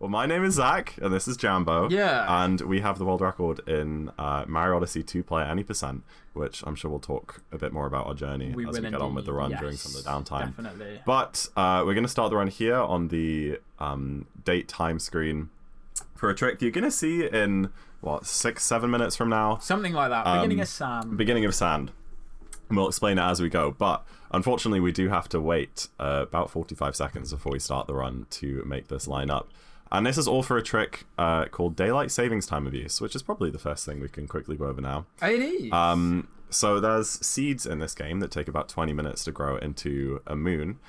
Well, my name is Zach, and this is Jambo. Yeah. And we have the world record in Mario Odyssey 2-player any percent, which I'm sure we'll talk a bit more about our journey as we get on with the run during some of the downtime. Definitely. But we're going to start the run here on the date time screen for a trick you're going to see in, what, 6-7 minutes from now? Something like that. Beginning of sand. Beginning of sand. And we'll explain it as we go, but unfortunately we do have to wait about 45 seconds before we start the run to make this line up. And this is all for a trick called Daylight Savings Time Abuse, which is probably the first thing we can quickly go over now. It is. So there's seeds in this game that take about 20 minutes to grow into a moon.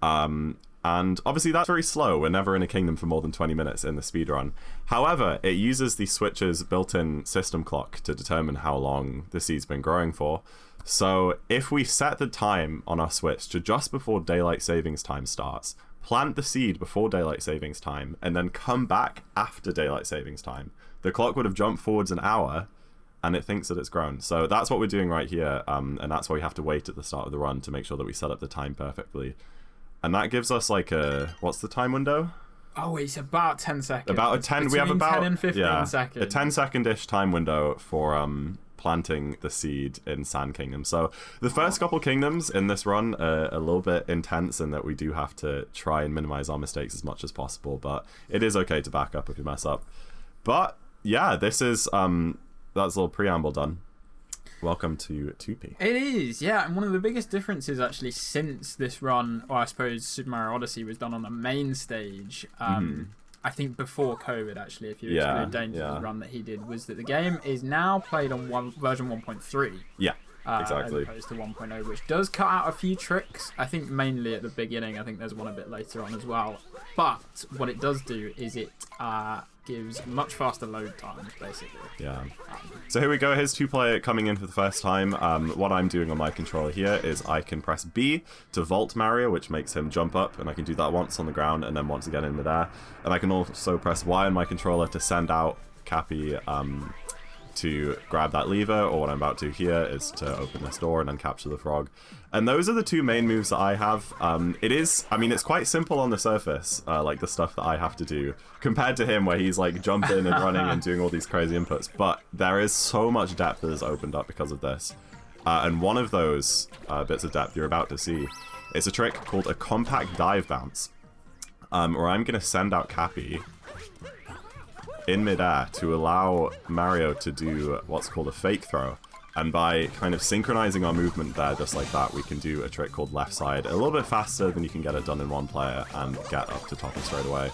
And obviously that's very slow. We're never in a kingdom for more than 20 minutes in the speedrun. However, it uses the Switch's built-in system clock to determine how long the seed's been growing for. So if we set the time on our Switch to just before Daylight Savings Time starts, plant the seed before Daylight Savings Time, and then come back after Daylight Savings Time, the clock would have jumped forwards an hour, and it thinks that it's grown. So that's what we're doing right here, and that's why we have to wait at the start of the run to make sure that we set up the time perfectly. And that gives us like a... What's the time window? Oh, it's about 10 seconds. About a 10... We have about 10 and 15 seconds. A 10-second-ish time window for planting the seed in Sand Kingdom. So the first couple kingdoms in this run are a little bit intense in that we do have to try and minimize our mistakes as much as possible, but it is okay to back up if you mess up. But yeah, this is that's a little preamble done. Welcome to 2P. It is, yeah, and one of the biggest differences actually since this run, or I suppose Super Mario Odyssey was done on the main stage, I think before COVID actually, if you exclude Danger's run that he did, was that the game is now played on version 1.3. Yeah, exactly. As opposed to 1.0, which does cut out a few tricks, I think mainly at the beginning. I think there's one a bit later on as well. But what it does do is it gives much faster load times, basically. Yeah. So here we go. Here's 2-player coming in for the first time. What I'm doing on my controller here is I can press B to vault Mario, which makes him jump up, and I can do that once on the ground and then once again in midair. And I can also press Y on my controller to send out Cappy to grab that lever, or what I'm about to here is to open this door and then capture the frog. And those are the two main moves that I have. It's quite simple on the surface, like the stuff that I have to do, compared to him where he's like jumping and running and doing all these crazy inputs. But there is so much depth that is opened up because of this. And one of those bits of depth you're about to see is a trick called a compact dive bounce, where I'm going to send out Cappy in midair to allow Mario to do what's called a fake throw. And by kind of synchronizing our movement there just like that, we can do a trick called left side a little bit faster than you can get it done in one player and get up to top straight away.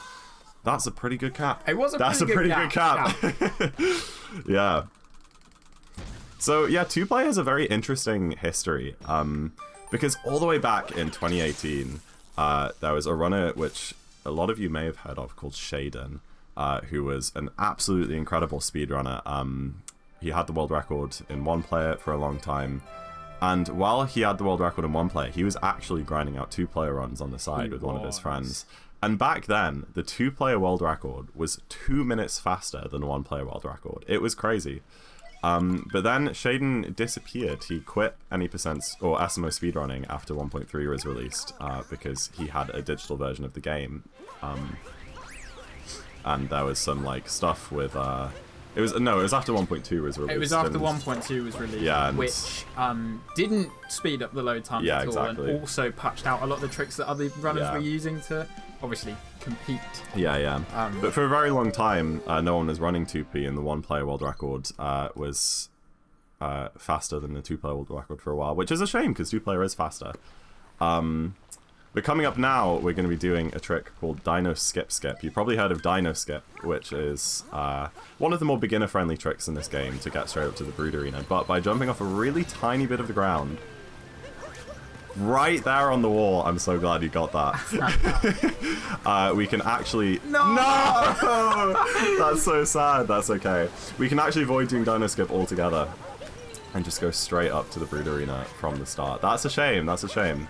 That's a pretty good cap. It was a pretty good cap. Yeah. So yeah, 2-player has a very interesting history. Because all the way back in 2018, there was a runner which a lot of you may have heard of called Shaden, who was an absolutely incredible speedrunner. He had the world record in 1-player for a long time, and while he had the world record in 1-player, he was actually grinding out 2-player runs on the side with one of his friends. And back then, the 2-player world record was 2 minutes faster than the 1-player world record. It was crazy. But then Shaden disappeared. He quit any percent or SMO speedrunning after 1.3 was released because he had a digital version of the game. And there was some like stuff with it was after 1.2 was released. It was after 1.2 was released, yeah, which didn't speed up the load time at all, exactly. And also patched out a lot of the tricks that other runners were using to obviously compete. But for a very long time, no one was running 2P, and the 1-player world record was faster than the 2-player world record for a while, which is a shame because 2-player is faster. But coming up now, we're going to be doing a trick called Dino Skip Skip. You've probably heard of Dino Skip, which is one of the more beginner-friendly tricks in this game to get straight up to the Brood Arena. But by jumping off a really tiny bit of the ground, right there on the wall, I'm so glad you got that. We can actually... No! That's so sad. That's okay. We can actually avoid doing Dino Skip altogether and just go straight up to the Brood Arena from the start. That's a shame. That's a shame.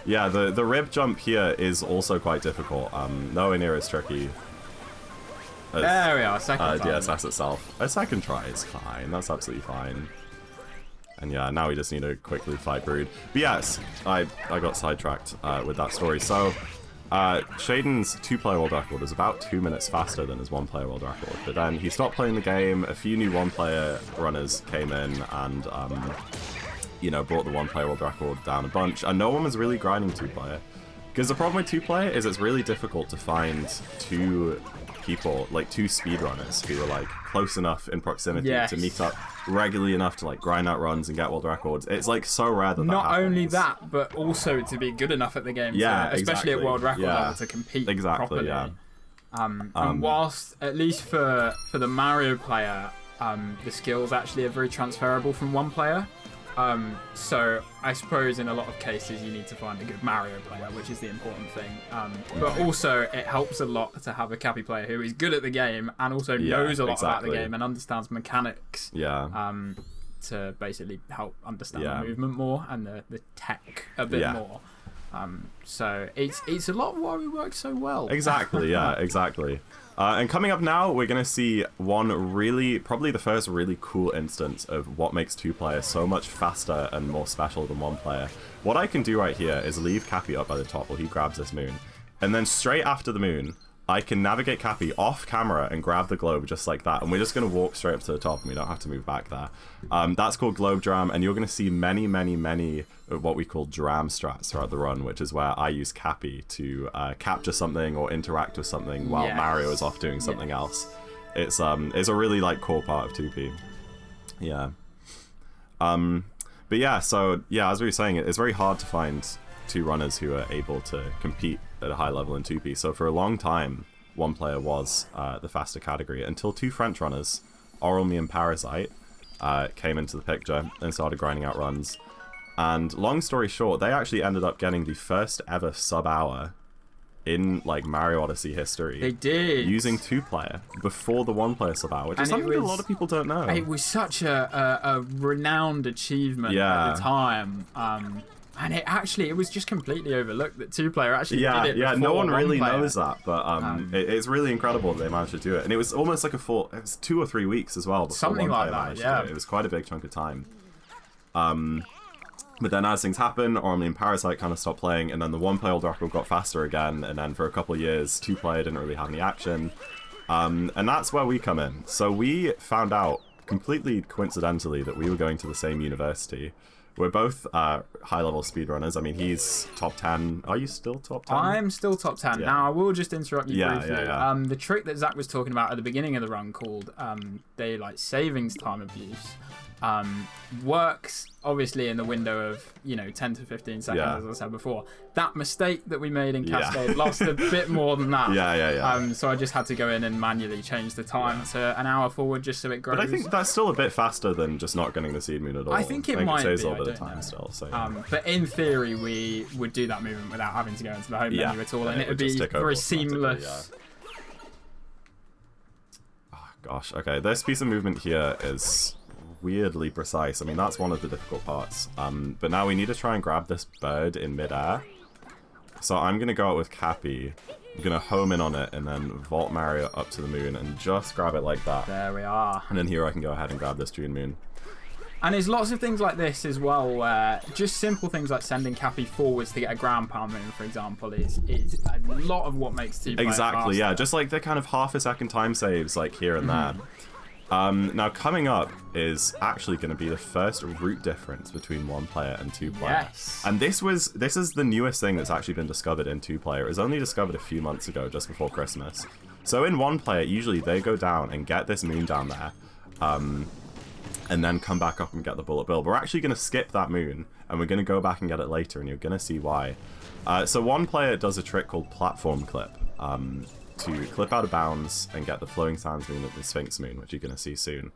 Yeah, the rib jump here is also quite difficult. Nowhere near as tricky as there we are, second time. DSS itself. A second try is fine. That's absolutely fine. And yeah, now we just need to quickly fight Brood. But yes, I got sidetracked with that story. So Shaden's 2-player world record is about 2 minutes faster than his 1-player world record, but then he stopped playing the game. A few new 1-player runners came in and, you know, brought the 1-player world record down a bunch, and no one was really grinding 2-player. Because the problem with 2-player is it's really difficult to find two people, like 2 speedrunners who are like close enough in proximity to meet up regularly enough to like grind out runs and get world records. It's like so rare that not happens. only that, but also to be good enough at the game, especially at world record level, to compete properly. And whilst at least for the Mario player, the skills actually are very transferable from 1 player. So I suppose in a lot of cases you need to find a good Mario player, which is the important thing. But also it helps a lot to have a Cappy player who is good at the game and also knows a lot about the game and understands mechanics. To basically help understand the movement more and the tech a bit more. So it's a lot of why we work so well. Exactly. And coming up now, we're going to see probably the first really cool instance of what makes 2-player so much faster and more special than 1-player. What I can do right here is leave Cappy up by the top while he grabs this moon. And then straight after the moon, I can navigate Cappy off camera and grab the globe just like that. And we're just going to walk straight up to the top and we don't have to move back there. That's called Globe Dram, and you're going to see many of what we call dram strats throughout the run, which is where I use Cappy to capture something or interact with something while Mario is off doing something else. It's a really like core part of 2P. But yeah, so as we were saying, it's very hard to find 2 runners who are able to compete at a high level in 2P. So for a long time, 1-player was the faster category until 2 French runners, Oral Me and Parasite, came into the picture and started grinding out runs. And long story short, they actually ended up getting the first ever sub-hour in like Mario Odyssey history. They did. Using 2-player before the 1-player sub-hour, which is something that a lot of people don't know. It was such a renowned achievement at the time. And it was just completely overlooked that 2-player actually did it before no one really 1-player. knows that, but it's really incredible that they managed to do it. And it was almost like it was 2 or 3 weeks as well before something 1-player like that. managed to do it. It was quite a big chunk of time. But then as things happen, Ormley and Parasite kind of stopped playing, and then the 1-player world record got faster again, and then for a couple of years, 2-player didn't really have any action. And that's where we come in. So we found out completely coincidentally that we were going to the same university. We're both high-level speedrunners. I mean, he's top 10. Are you still top 10? I'm still top 10. Now, I will just interrupt you briefly. The trick that Zach was talking about at the beginning of the run called daylight savings time abuse works obviously in the window of 10 to 15 seconds, as I said before. That mistake that we made in Cascade lasted a bit more than that. So I just had to go in and manually change the time to an hour forward just so it grows. But I think that's still a bit faster than just not getting the seed moon at all. I think it might saves be. a little bit of time still. So, but in theory, we would do that movement without having to go into the home menu at all, and it would be very seamless. Oh, gosh, okay. This piece of movement here is weirdly precise. I mean, that's one of the difficult parts. But now we need to try and grab this bird in midair. So I'm going to go out with Cappy. I'm going to home in on it and then vault Mario up to the moon and just grab it like that. There we are. And then here I can go ahead and grab this June moon. And there's lots of things like this as well, where just simple things like sending Cappy forwards to get a ground pound moon, for example, is a lot of what makes 2-player Exactly, faster. just like the kind of half a second time saves like here and there. Now coming up is actually going to be the first route difference between 1-player and 2-player. Yes. And this is the newest thing that's actually been discovered in 2-player. It was only discovered a few months ago, just before Christmas. So in 1-player, usually they go down and get this moon down there, and then come back up and get the bullet bill. But we're actually going to skip that moon, and we're going to go back and get it later, and you're going to see why. So 1-player does a trick called platform clip. To clip out of bounds and get the flowing sands moon of the Sphinx moon, which you're going to see soon.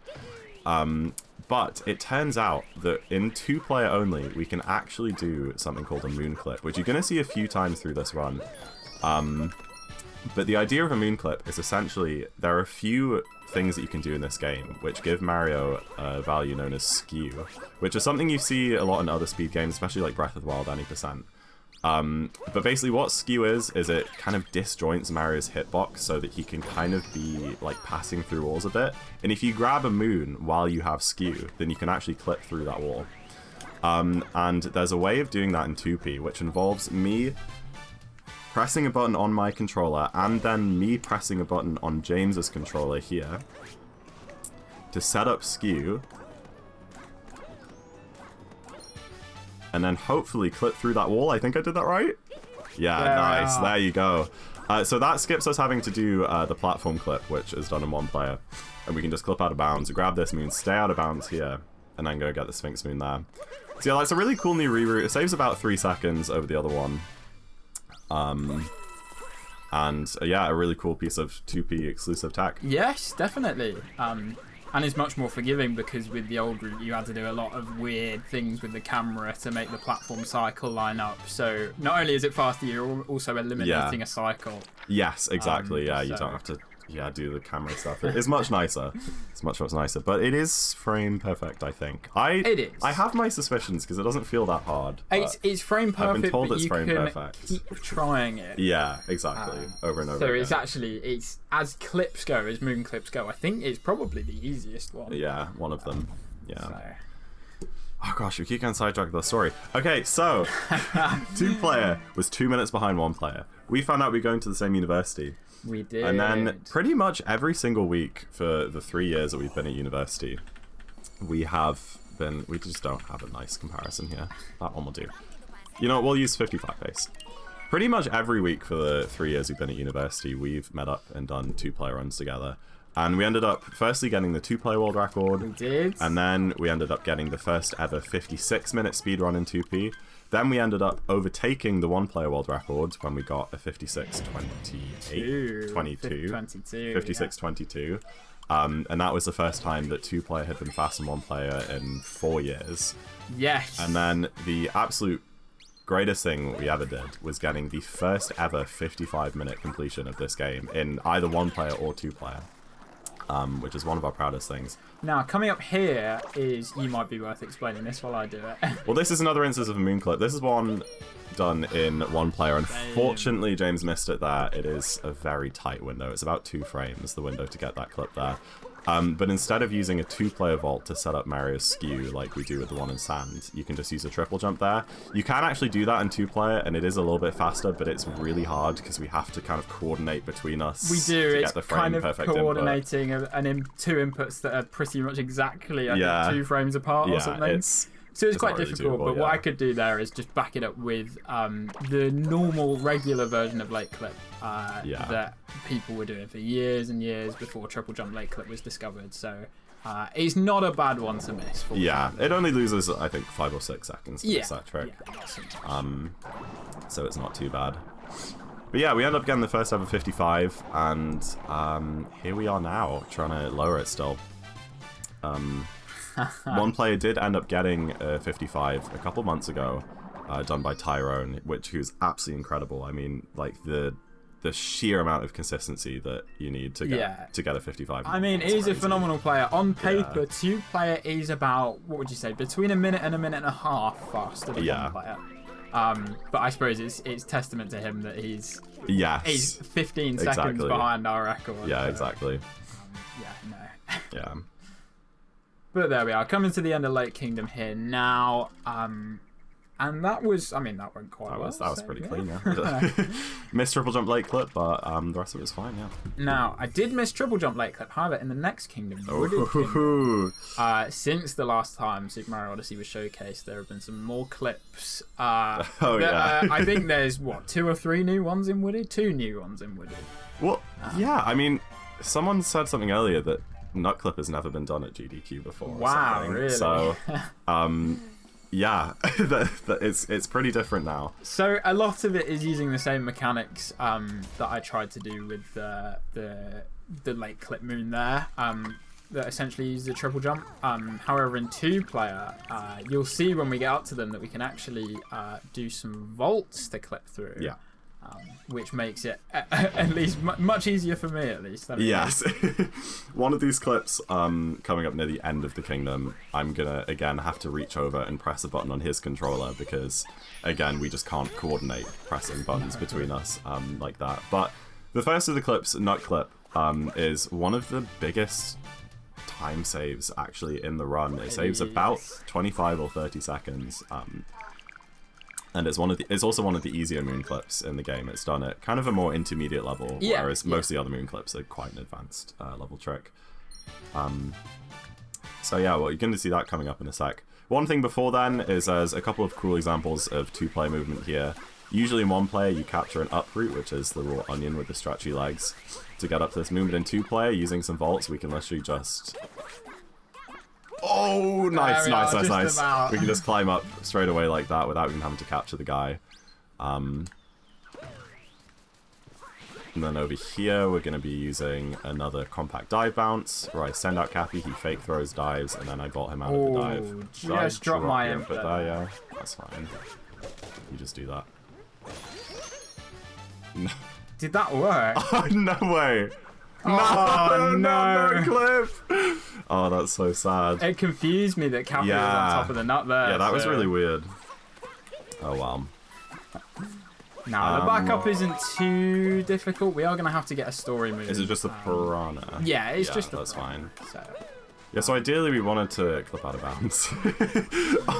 But it turns out that in 2-player only, we can actually do something called a moon clip, which you're going to see a few times through this run. But the idea of a moon clip is essentially there are a few things that you can do in this game which give Mario a value known as skew, which is something you see a lot in other speed games, especially like Breath of the Wild, any percent. But basically what skew is it kind of disjoints Mario's hitbox so that he can kind of be like passing through walls a bit. And if you grab a moon while you have skew, then you can actually clip through that wall. And there's a way of doing that in 2P, which involves me pressing a button on my controller, and then me pressing a button on James's controller here to set up skew, and then hopefully clip through that wall. I think I did that right? Yeah, nice. There you go. So that skips us having to do the platform clip, which is done in one player. And we can just clip out of bounds, grab this moon, stay out of bounds here, and then go get the Sphinx moon there. So yeah, that's a really cool new reroute. It saves about 3 seconds over the other one. Yeah, a really cool piece of 2P exclusive tech. Yes, definitely. And it's much more forgiving because with the old route you had to do a lot of weird things with the camera to make the platform cycle line up. So not only is it faster, you're also eliminating a cycle. Yes, exactly. Yeah, you don't have to do the camera stuff. It's much nicer. It's much nicer. But it is frame perfect, I think. It is. I have my suspicions because it doesn't feel that hard. It's frame perfect. I've been told but it's frame perfect. Keep trying it. Yeah, exactly. Over and over. So again. it's as clips go, as moon clips go. I think it's probably the easiest one. Yeah, one of them. Yeah. So. Oh gosh, we keep getting sidetracked with the story. Okay, so 2-player was 2 minutes behind 1-player. We found out we were going to the same university. We did. And then pretty much every single week for the 3 years that we've been at university, we just don't have a nice comparison here. That one will do. You know what, we'll use 55 pace. Pretty much every week for the 3 years we've been at university, we've met up and done 2-player runs together. And we ended up firstly getting the 2-player world record. We did. And then we ended up getting the first ever 56-minute speedrun in 2P. Then we ended up overtaking the 1-player world record when we got a 56:22. And that was the first time that 2-player had been faster than 1-player in 4 years. Yes. And then the absolute greatest thing we ever did was getting the first ever 55-minute completion of this game in either 1-player or 2-player. Which is one of our proudest things. Now, coming up here is, you might be worth explaining this while I do it. Well, this is another instance of a moon clip. This is one done in 1-player. Unfortunately, James missed it there. It is a very tight window. It's about 2 frames, the window to get that clip there. But instead of using a 2-player vault to set up Mario's skew like we do with the one in sand, you can just use a triple jump there. You can actually do that in 2-player, and it is a little bit faster, but it's really hard because we have to kind of coordinate between us. We do. To It's get the frame kind of perfect coordinating two inputs that are pretty much exactly, I think, 2 frames apart or something. So it's quite difficult, but what I could do there is just back it up with the normal, regular version of late clip that people were doing for years and years before triple jump late clip was discovered. So it's not a bad one to miss. Yeah, it only loses, I think, 5 or 6 seconds to miss that trick. So it's not too bad. But yeah, we end up getting the first ever 55, and here we are now, trying to lower it still. 1-player did end up getting a 55 a couple months ago, done by Tyrone, who was absolutely incredible. I mean, like the sheer amount of consistency that you need to get a 55. I mean, he's a phenomenal player. On paper, 2-player is about, what would you say, between a minute and a half faster than 1-player. But I suppose it's testament to him that he's 15 seconds behind our record. Yeah, exactly. Yeah. But there we are, coming to the end of Lake Kingdom here now. And that was, that went quite well. That was pretty clean, yeah. Missed triple jump late clip, but the rest of it was fine, yeah. Now, I did miss triple jump late clip, however, in the next Kingdom, since the last time Super Mario Odyssey was showcased, there have been some more clips. I think there's, 2 or 3 new ones in Wooded? 2 new ones in Wooded. Well, yeah, I mean, someone said something earlier that Nut Clip has never been done at GDQ before. Wow, really? So, yeah, it's pretty different now. So a lot of it is using the same mechanics that I tried to do with the late clip moon there. That essentially use the triple jump. However, in 2-player, you'll see when we get up to them that we can actually do some vaults to clip through. Yeah. Which makes it at least much easier for me, at least. Yes. One of these clips coming up near the end of the kingdom, I'm gonna again have to reach over and press a button on his controller because again we just can't coordinate pressing buttons between us like that. But the first of the clips, Nut Clip, is one of the biggest time saves actually in the run. It saves about 25 or 30 seconds. And it's also one of the easier moon clips in the game. It's done at kind of a more intermediate level, whereas most of the other moon clips are quite an advanced level trick. So yeah, well, you're going to see that coming up in a sec. One thing before then is there's a couple of cool examples of two-player movement here. Usually in one player, you capture an up route, which is the raw onion with the stretchy legs, to get up to this movement. In two-player, using some vaults, we can literally just... Oh, nice. We can just climb up straight away like that without even having to capture the guy. And then over here, we're going to be using another compact dive bounce, where I send out Cappy, he fake throws, dives, and then I vault him out of the dive. Just drop my input there, yeah. That's fine. You just do that. No. Did that work? Oh, no way. Oh, no clip. Oh, that's so sad. It confused me that Cappy was on top of the nut there. Yeah, that was really weird. Oh, wow. No, the backup isn't too difficult. We are going to have to get a story move. Is it just the piranha? Yeah, it's just the that's piranha, fine. So. Yeah, so ideally we wanted to clip out of bounds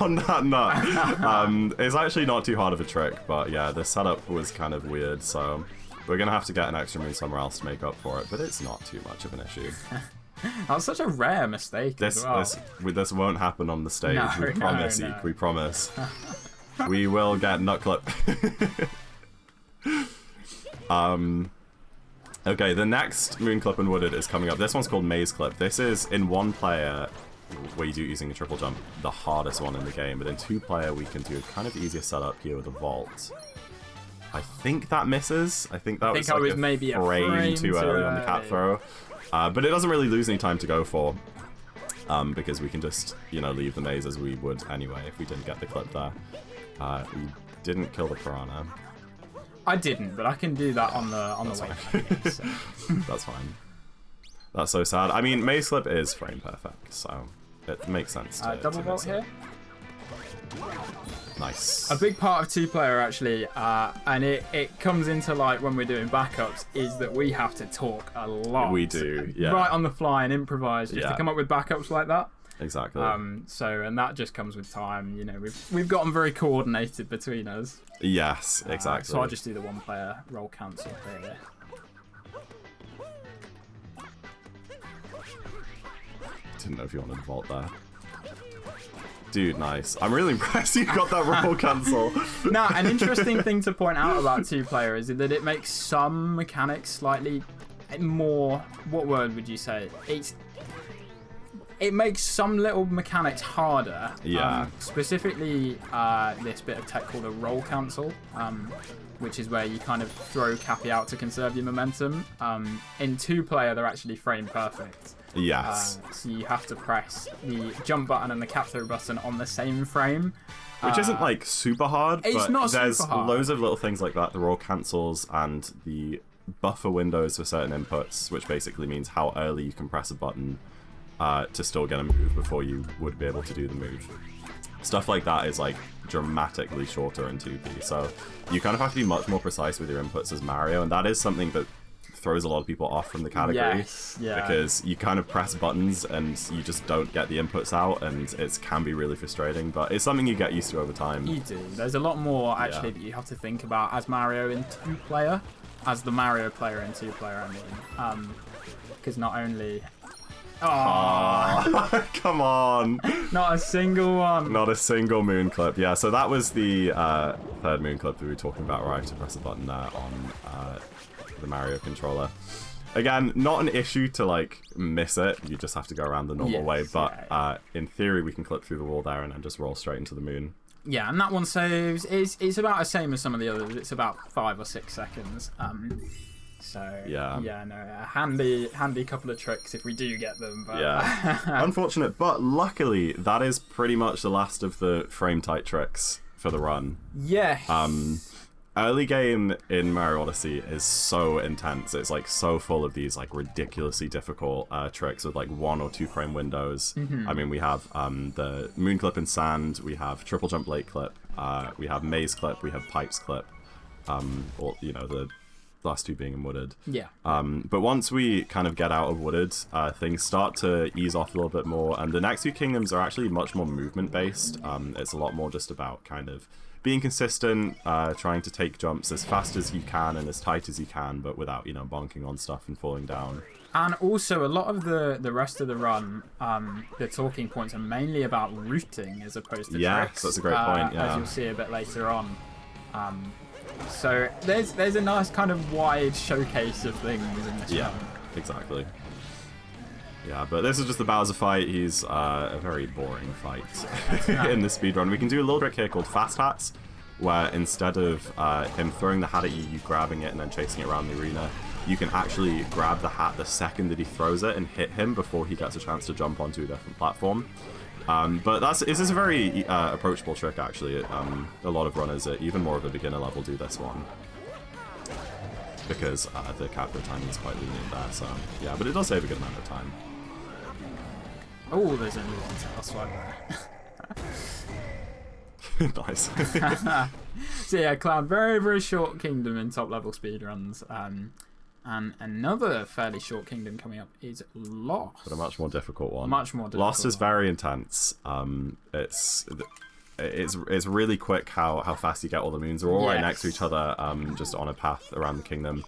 on that nut. It's actually not too hard of a trick, but yeah, the setup was kind of weird, so we're going to have to get an extra move somewhere else to make up for it, but it's not too much of an issue. That was such a rare mistake as well. This won't happen on the stage, we promise, no. we promise. We will get nut clip. Okay, the next moon clip and wooded is coming up. This one's called maze clip. This is, in one player, where you do using a triple jump, the hardest one in the game, but in two player we can do a kind of easier setup here with a vault. I think that misses. I think was maybe a frame too early on the cap throw. But it doesn't really lose any time to go for, because we can just, leave the maze as we would anyway if we didn't get the clip there. We didn't kill the piranha. I didn't, but I can do that on the way. So. That's fine. That's so sad. I mean, maze clip is frame perfect, so it makes sense to double vault here. Nice. A big part of two-player actually, and it comes into light when we're doing backups, is that we have to talk a lot. We do, yeah. Right on the fly and improvise just to come up with backups like that. Exactly. And that just comes with time. We've gotten very coordinated between us. Yes, exactly. So I'll just do the one-player roll cancel here. Didn't know if you wanted to vault there. Dude, nice. I'm really impressed you got that roll cancel. Now, an interesting thing to point out about two-player is that it makes some mechanics slightly more... What word would you say? It makes some little mechanics harder. Yeah. Specifically, this bit of tech called a roll cancel, which is where you kind of throw Cappy out to conserve your momentum. In two-player, they're actually frame perfect. Yes. So you have to press the jump button and the cap throw button on the same frame. Which isn't like super hard, but there's loads of little things like that. The roll cancels and the buffer windows for certain inputs, which basically means how early you can press a button to still get a move before you would be able to do the move. Stuff like that is like dramatically shorter in 2P, so you kind of have to be much more precise with your inputs as Mario, and that is something that throws a lot of people off from the category. Yes, yeah. Because you kind of press buttons and you just don't get the inputs out, and it can be really frustrating, but it's something you get used to over time. You do. There's a lot more actually that you have to think about as Mario in two-player, as the Mario player in two-player, I mean. Because not only... Oh, come on. Not a single one. Not a single moon clip. Yeah, so that was the third moon clip that we were talking about, where I have to press a button there on the Mario controller. Again, not an issue to like miss it. You just have to go around the normal way, but in theory we can clip through the wall there and then just roll straight into the moon. Yeah, and that one saves. It's about the same as some of the others. It's about 5 or 6 seconds. So yeah, no, a handy couple of tricks if we do get them. But yeah, unfortunate, but luckily that is pretty much the last of the frame tight tricks for the run. Yes. Early game in Mario Odyssey is so intense. It's like so full of these like ridiculously difficult tricks with like 1 or 2 frame windows. Mm-hmm. I mean, we have the moon clip in sand, we have triple jump lake clip, we have maze clip, we have pipes clip, or the last 2 being in wooded. Yeah. But once we kind of get out of wooded, things start to ease off a little bit more, and the next 2 kingdoms are actually much more movement based. It's a lot more just about kind of being consistent, trying to take jumps as fast as you can and as tight as you can, but without, you know, bonking on stuff and falling down. And also, a lot of the rest of the run, the talking points are mainly about routing as opposed to tricks. That's a great point, yeah. As you'll see a bit later on. So there's a nice kind of wide showcase of things in this run. Exactly. Yeah, but this is just the Bowser fight. He's a very boring fight in the speedrun. We can do a little trick here called Fast Hats, where instead of him throwing the hat at you, you grabbing it and then chasing it around the arena, you can actually grab the hat the second that he throws it and hit him before he gets a chance to jump onto a different platform. But this is a very approachable trick, actually. A lot of runners at even more of a beginner level do this one, because the capture timing is quite lenient there, so yeah, but it does save a good amount of time. Oh, there's only one tail swipe there. Nice. So yeah, Cloud, very, very short kingdom in top level speedruns. And another fairly short kingdom coming up is Lost. But a much more difficult one. Much more difficult. Lost is very intense. It's really quick how fast you get all the moons. They're all right next to each other, just on a path around the kingdom.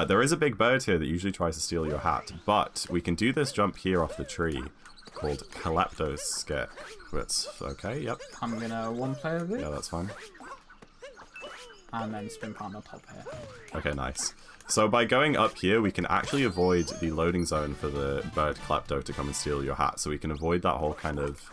There is a big bird here that usually tries to steal your hat, but we can do this jump here off the tree called Calypto's Skip. It's okay, yep. I'm gonna one player this. Yeah, that's fine. And then spin palm on top here. Okay, nice. So by going up here, we can actually avoid the loading zone for the bird Klepto to come and steal your hat. So we can avoid that whole kind of...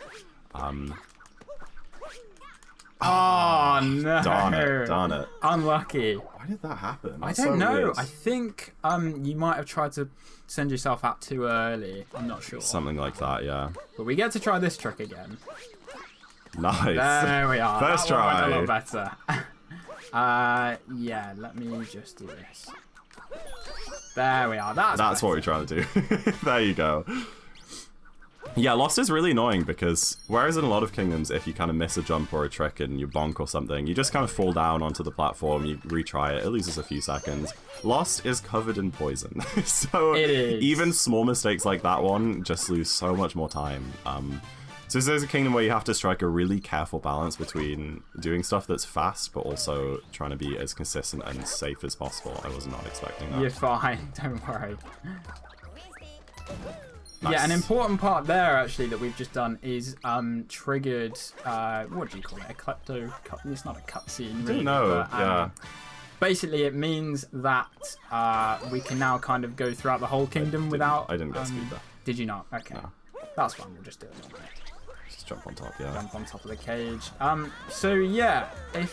Oh, no! Darn it. Unlucky. Why did that happen? That's I don't know. Weird. I think you might have tried to send yourself out too early. I'm not sure. Something like that, yeah. But we get to try this trick again. Nice. There we are. First try. A lot better. Yeah, let me just do this. There we are. That's what we're trying to do. There you go. Yeah, Lost is really annoying because whereas in a lot of kingdoms, if you kind of miss a jump or a trick and you bonk or something, you just kind of fall down onto the platform, you retry it, it loses a few seconds. Lost is covered in poison. So it is. Even small mistakes like that one just lose so much more time. So this is a kingdom where you have to strike a really careful balance between doing stuff that's fast, but also trying to be as consistent and safe as possible. I was not expecting that. You're fine, don't worry. Nice. Yeah, an important part there, actually, that we've just done is triggered, what do you call it? A klepto cut? It's not a cutscene, really. No, yeah. Basically, it means that we can now kind of go throughout the whole kingdom without... I didn't get speed there. Did you not? Okay. No. That's fine, we'll just do it. Just jump on top, yeah. Jump on top of the cage. So yeah, as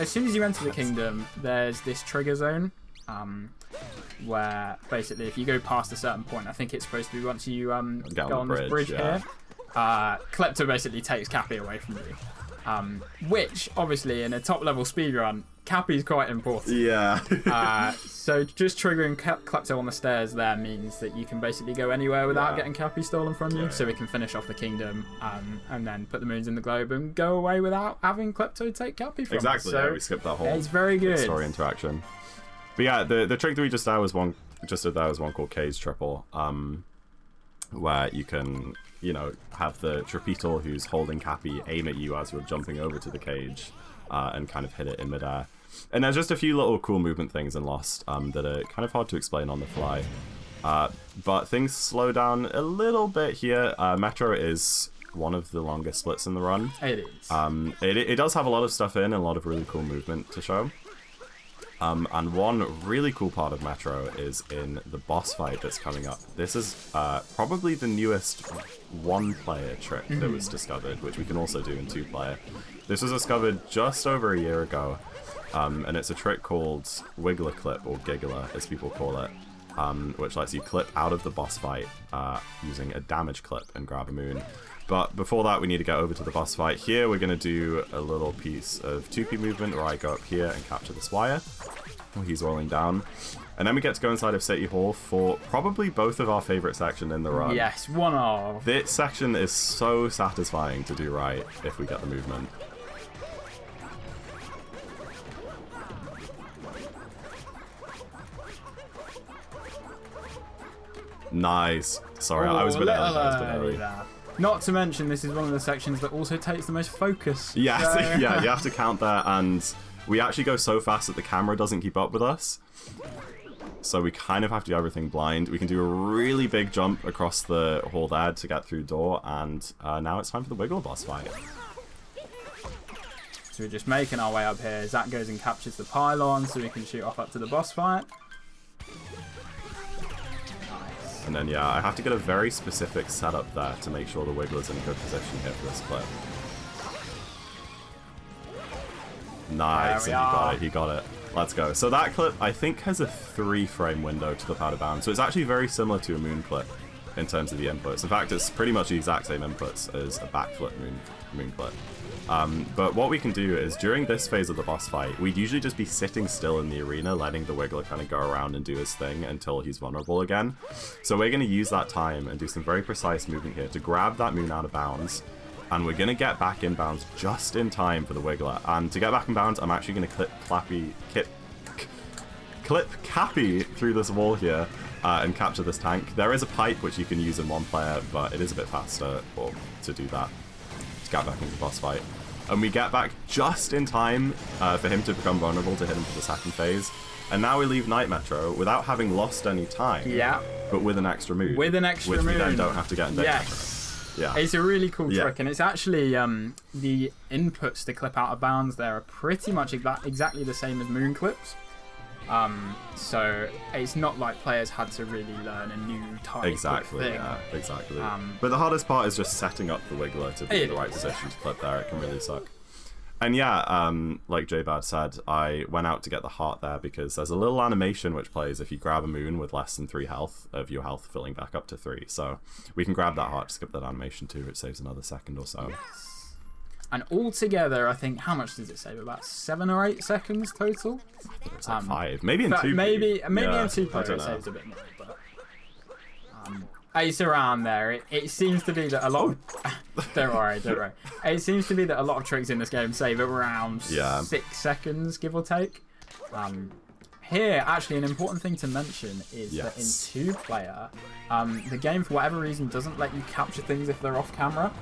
soon as you enter the kingdom, there's this trigger zone, where basically if you go past a certain point, I think it's supposed to be once you go on this bridge here, Klepto basically takes Cappy away from you. Which obviously in a top level speedrun, Cappy's quite important. Yeah. So just triggering Klepto on the stairs there means that you can basically go anywhere without getting Cappy stolen from you. So we can finish off the kingdom and then put the moons in the globe and go away without having Klepto take Cappy from us. Exactly. So yeah, we skipped that whole it's very good story interaction. But yeah, the trick that we just did was one called Cage Triple, where you can, you know, have the Tripetal who's holding Cappy aim at you as you're jumping over to the cage, and kind of hit it in midair. And there's just a few little cool movement things in Lost that are kind of hard to explain on the fly. But things slow down a little bit here. Metro is one of the longest splits in the run. It is. It does have a lot of stuff in, a lot of really cool movement to show. And one really cool part of Metro is in the boss fight that's coming up. This is probably the newest one-player trick that was discovered, which we can also do in two-player. This was discovered just over a year ago, and it's a trick called Wiggler Clip, or Giggler as people call it, which lets you clip out of the boss fight using a damage clip and grab a moon. But before that, we need to get over to the boss fight. Here, we're going to do a little piece of 2P movement where I go up here and capture this wire while he's rolling down. And then we get to go inside of City Hall for probably both of our favorite section in the run. Yes, one of. This section is so satisfying to do right if we get the movement. Nice. Sorry, I was a bit early. Not to mention, this is one of the sections that also takes the most focus. Yes, so... yeah, you have to count there, and we actually go so fast that the camera doesn't keep up with us. So we kind of have to do everything blind. We can do a really big jump across the hall there to get through door, and now it's time for the Wiggle boss fight. So we're just making our way up here. Zach goes and captures the pylon so we can shoot off up to the boss fight. And then, yeah, I have to get a very specific setup there to make sure the Wiggler's in a good position here for this clip. Nice, and he got it. Let's go. So that clip, I think, has a 3-frame window to clip out of bounds. So it's actually very similar to a moon clip in terms of the inputs. In fact, it's pretty much the exact same inputs as a backflip moon clip. But what we can do is, during this phase of the boss fight, we'd usually just be sitting still in the arena, letting the Wiggler kind of go around and do his thing until he's vulnerable again. So we're going to use that time and do some very precise movement here to grab that moon out of bounds, and we're going to get back in bounds just in time for the Wiggler. And to get back in bounds, I'm actually going to clip Cappy through this wall here and capture this tank. There is a pipe which you can use in one player, but it is a bit faster to do that, to get back into the boss fight. And we get back just in time for him to become vulnerable to hit him for the second phase. And now we leave Night Metro without having lost any time. Yeah. But with an extra move. With an extra move. Which we then don't have to get in Night Metro. Yeah. It's a really cool trick, and it's actually the inputs to clip out of bounds there are pretty much exactly the same as moon clips. So it's not like players had to really learn a new type of thing. Yeah, exactly. But the hardest part is just setting up the Wiggler to be in the right position to clip there. It can really suck. And yeah, like J-Bad said, I went out to get the heart there because there's a little animation which plays if you grab a moon with less than 3 health of your health filling back up to 3. So we can grab that heart to skip that animation too, which saves another second or so. Yes. And altogether, I think, how much does it save? About 7 or 8 seconds total? It's like 5. Maybe in 2. Maybe in 2 player it saves a bit more. But, it's around there. It seems to be that a lot of... don't worry. It seems to be that a lot of tricks in this game save around 6 seconds, give or take. Here, actually, an important thing to mention is that in 2-player, the game, for whatever reason, doesn't let you capture things if they're off camera.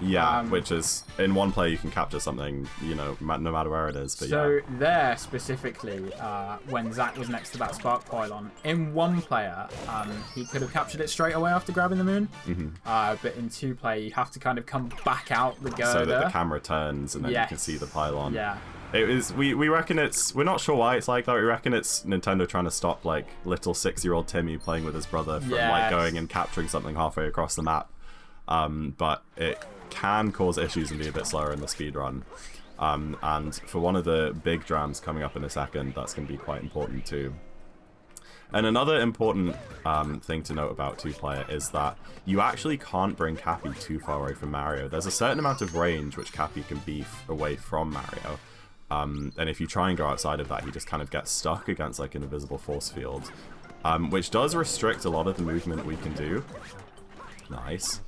Yeah, which is, in 1 player you can capture something, you know, no matter where it is. But so there, specifically, when Zach was next to that spark pylon, in 1 player, he could have captured it straight away after grabbing the moon. But in 2-player, you have to kind of come back out the girder. So that the camera turns and then you can see the pylon. Yeah. It is. We reckon it's. We're not sure why it's like that. We reckon it's Nintendo trying to stop like little 6-year-old Timmy playing with his brother from like going and capturing something halfway across the map. But it can cause issues and be a bit slower in the speedrun. And for one of the big drams coming up in a second, that's going to be quite important too. And another important thing to note about 2-player is that you actually can't bring Cappy too far away from Mario. There's a certain amount of range which Cappy can be away from Mario. And if you try and go outside of that, he just kind of gets stuck against like an invisible force field, which does restrict a lot of the movement we can do. Nice.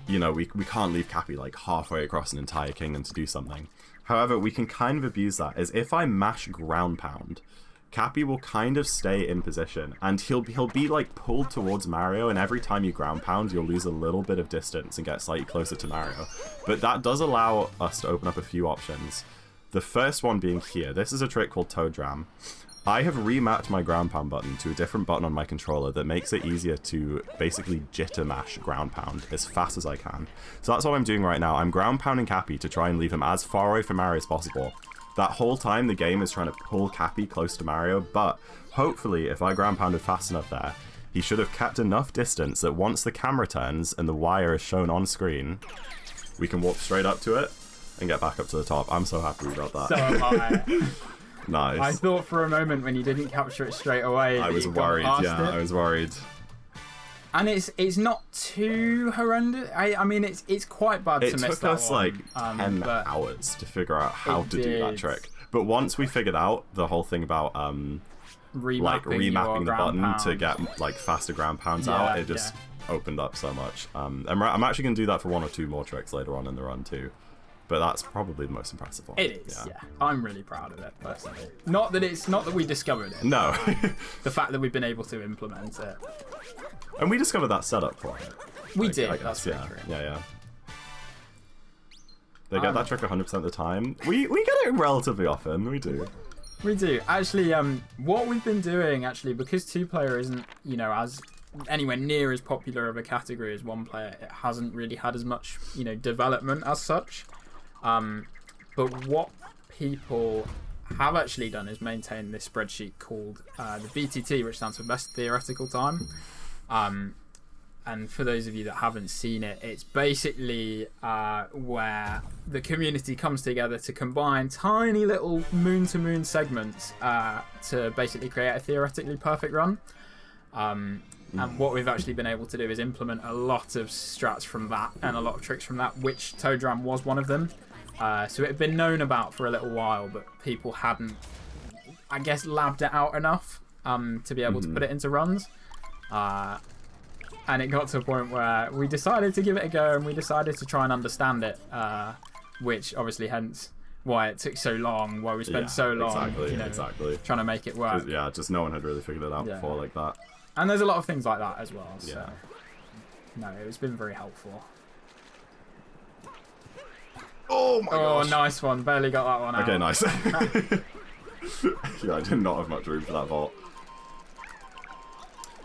You know, we can't leave Cappy like halfway across an entire kingdom to do something. However, we can kind of abuse that, as if I mash ground pound, Cappy will kind of stay in position, and he'll be like pulled towards Mario, and every time you ground pound, you'll lose a little bit of distance and get slightly closer to Mario. But that does allow us to open up a few options. The first one being here. This is a trick called Toe Dram. I have remapped my ground pound button to a different button on my controller that makes it easier to basically jitter mash ground pound as fast as I can. So that's what I'm doing right now. I'm ground pounding Cappy to try and leave him as far away from Mario as possible. That whole time the game is trying to pull Cappy close to Mario, but hopefully if I ground pounded fast enough there, he should have kept enough distance that once the camera turns and the wire is shown on screen, we can walk straight up to it and get back up to the top. I'm so happy we got that. So am I. Nice. I thought for a moment when you didn't capture it straight away I was worried, I was worried. And it's not too horrendous. I mean, it's quite bad to miss that one. It took us like 10 hours to figure out how to do that trick. But once we figured out the whole thing about remapping the button to get like faster ground pounds out, it just opened up so much. I'm actually going to do that for 1 or 2 more tricks later on in the run too. But that's probably the most impressive one. It is, yeah. I'm really proud of it, personally. Not that we discovered it. No. The fact that we've been able to implement it. And we discovered that setup for it. We like, did. I guess, that's true. Yeah. They get that trick 100% of the time. We get it relatively often. We do. We do. Actually, what we've been doing, actually, because 2-player isn't, you know, as anywhere near as popular of a category as 1-player, it hasn't really had as much, you know, development as such. But what people have actually done is maintain this spreadsheet called the BTT, which stands for Best Theoretical Time. And for those of you that haven't seen it, it's basically where the community comes together to combine tiny little moon-to-moon segments to basically create a theoretically perfect run. And what we've actually been able to do is implement a lot of strats from that and a lot of tricks from that, which Toad Ram was one of them. So it had been known about for a little while, but people hadn't, I guess, labbed it out enough to be able to put it into runs. And it got to a point where we decided to give it a go, and we decided to try and understand it, which obviously hence why it took so long, why we spent so long trying to make it work. Yeah, just no one had really figured it out before like that. And there's a lot of things like that as well. So. No, it's been very helpful. Oh my gosh. Oh, nice one. Barely got that one out. Okay, nice. Yeah, I did not have much room for that vault.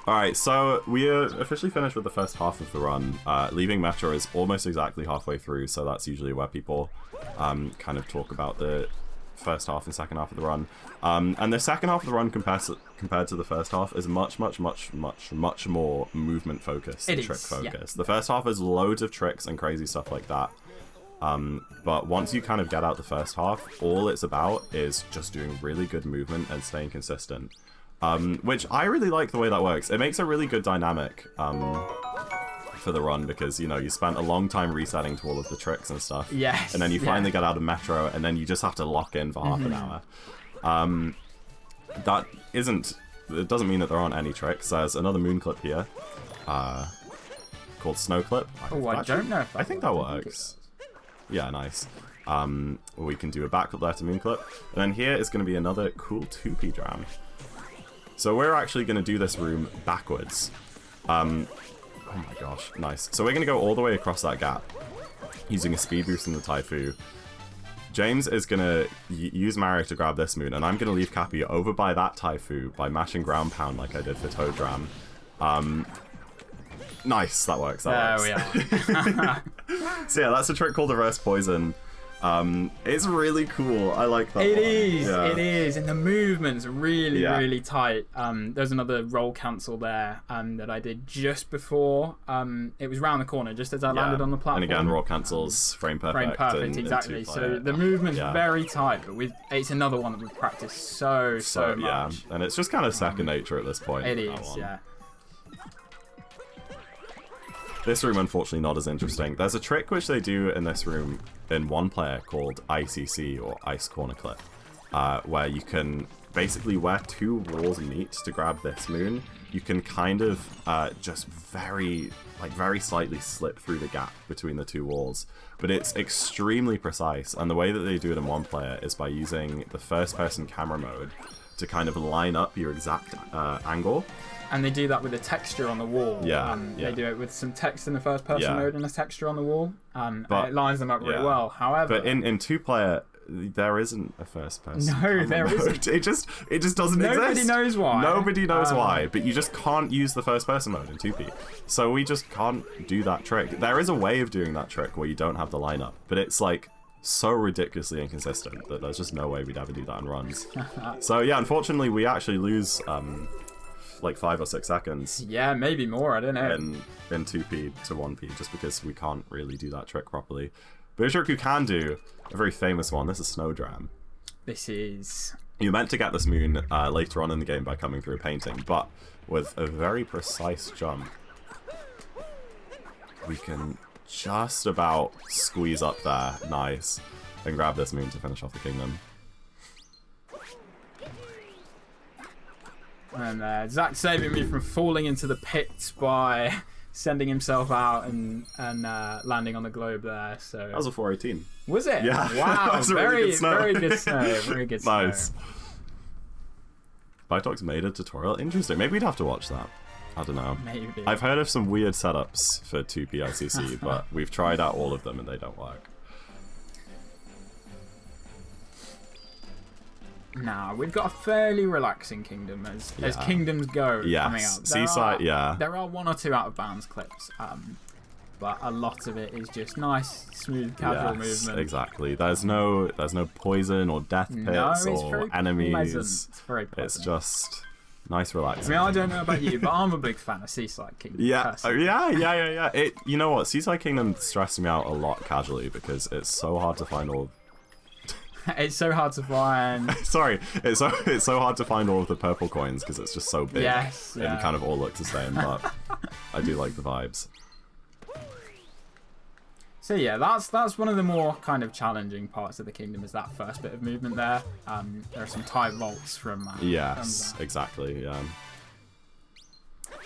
Alright, so we are officially finished with the first half of the run. Leaving Metro is almost exactly halfway through, so that's usually where people kind of talk about the first half and second half of the run. And the second half of the run compared to the first half is much more movement focused and trick focused. The first half is loads of tricks and crazy stuff like that. But once you kind of get out the first half, all it's about is just doing really good movement and staying consistent. Which I really like the way that works. It makes a really good dynamic for the run because, you know, you spent a long time resetting to all of the tricks and stuff. Yes. And then you finally get out of Metro, and then you just have to lock in for half an hour. That isn't... It doesn't mean that there aren't any tricks. There's another moon clip here called Snow Clip. I don't know if I think that works. Yeah, nice. We can do a backflip there to moon clip. And then here is going to be another cool 2P dram. So we're actually going to do this room backwards. Oh my gosh, nice. So we're going to go all the way across that gap using a speed boost in the Taifu. James is going to use Mario to grab this moon, and I'm going to leave Cappy over by that Taifu by mashing ground pound like I did for Toad Ram. Nice, that works. There we are. So yeah, that's a trick called Reverse Poison. It's really cool. I like that. It is, and the movement's really tight. There's another roll cancel there that I did just before. It was round the corner, just as I landed on the platform. And again, roll cancels frame perfect. Exactly. So the movement's very tight, but it's another one that we've practiced so much. Yeah, and it's just kind of second nature at this point. It is, yeah. This room, unfortunately, not as interesting. There's a trick which they do in this room in 1-player called ICC, or Ice Corner Clip, where you can basically, where 2 walls meet to grab this moon, you can kind of just very slightly slip through the gap between the 2 walls. But it's extremely precise, and the way that they do it in 1-player is by using the first-person camera mode to kind of line up your exact angle. And they do that with a texture on the wall. They do it with some text in the first person mode and a texture on the wall. And it lines them up really well. However, but in 2-player, there isn't a first person. No, there isn't. It just doesn't exist. Nobody knows why. Nobody knows why, but you just can't use the first person mode in 2P. So we just can't do that trick. There is a way of doing that trick where you don't have the lineup, but it's like so ridiculously inconsistent that there's just no way we'd ever do that in runs. So yeah, unfortunately, we actually lose like 5 or 6 seconds. Yeah, maybe more, I don't know. In 2P to 1P, just because we can't really do that trick properly. But a trick you can do, a very famous one, this is Snowdram. This is... You're meant to get this moon later on in the game by coming through a painting, but with a very precise jump, we can just about squeeze up there, nice, and grab this moon to finish off the kingdom. And Zach saving me from falling into the pit by sending himself out and landing on the globe there. So that was a 418. Was it? Yeah. Wow. Very good snow. Very good snow. Very good snow. Nice. Bytox made a tutorial. Interesting. Maybe we'd have to watch that. I don't know. Maybe. I've heard of some weird setups for 2P ICC, but we've tried out all of them and they don't work. Nah, we've got a fairly relaxing kingdom as kingdoms go coming up. Seaside, There are 1 or 2 out of bounds clips, but a lot of it is just nice, smooth, casual movement. Exactly. There's no poison or death pits or enemies. Pleasant. It's very pleasant. It's just nice, relaxing. I don't know about you, but I'm a big fan of Seaside Kingdom. Yeah, yeah. You know what? Seaside Kingdom stresses me out a lot casually because it's so hard to find all. It's so hard to find. Sorry, it's so hard to find all of the purple coins because it's just so big. Yes, and kind of all look the same, but I do like the vibes. So yeah, that's one of the more kind of challenging parts of the kingdom is that first bit of movement there. There are some tie vaults from. Yes, exactly.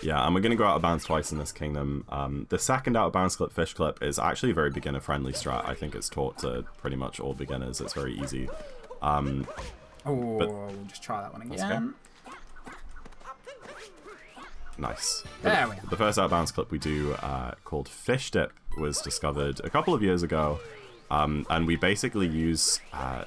Yeah, and we're going to go out of bounds twice in this kingdom. The second out of bounds clip, fish clip, is actually a very beginner friendly strat. I think it's taught to pretty much all beginners. It's very easy. We'll just try that one again. Nice. There we are. The first out of bounds clip we do, called Fish Dip, was discovered a couple of years ago. And we basically use a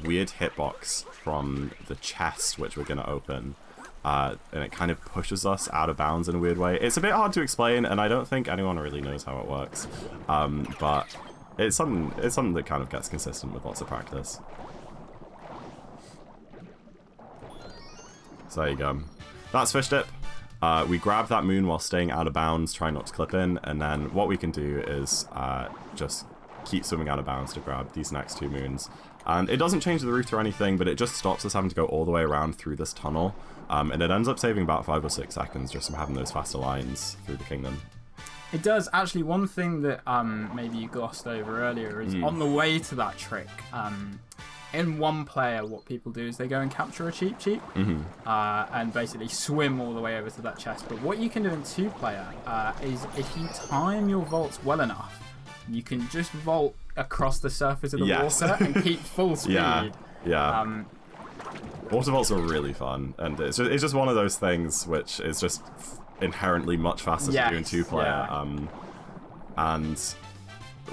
weird hitbox from the chest, which we're going to open. And it kind of pushes us out of bounds in a weird way. It's a bit hard to explain, and I don't think anyone really knows how it works. But it's something that kind of gets consistent with lots of practice. So there you go. That's Fish Dip. We grab that moon while staying out of bounds, trying not to clip in, and then what we can do is just keep swimming out of bounds to grab these next 2 moons. And it doesn't change the route or anything, but it just stops us having to go all the way around through this tunnel. And it ends up saving about 5 or 6 seconds just from having those faster lines through the kingdom. It does. Actually, one thing that maybe you glossed over earlier is on the way to that trick, in 1 player, what people do is they go and capture a cheap and basically swim all the way over to that chest. But what you can do in 2 player is if you time your vaults well enough, you can just vault across the surface of the water and keep full speed. Water vaults are really fun, and it's just one of those things which is just inherently much faster to do in 2 player. And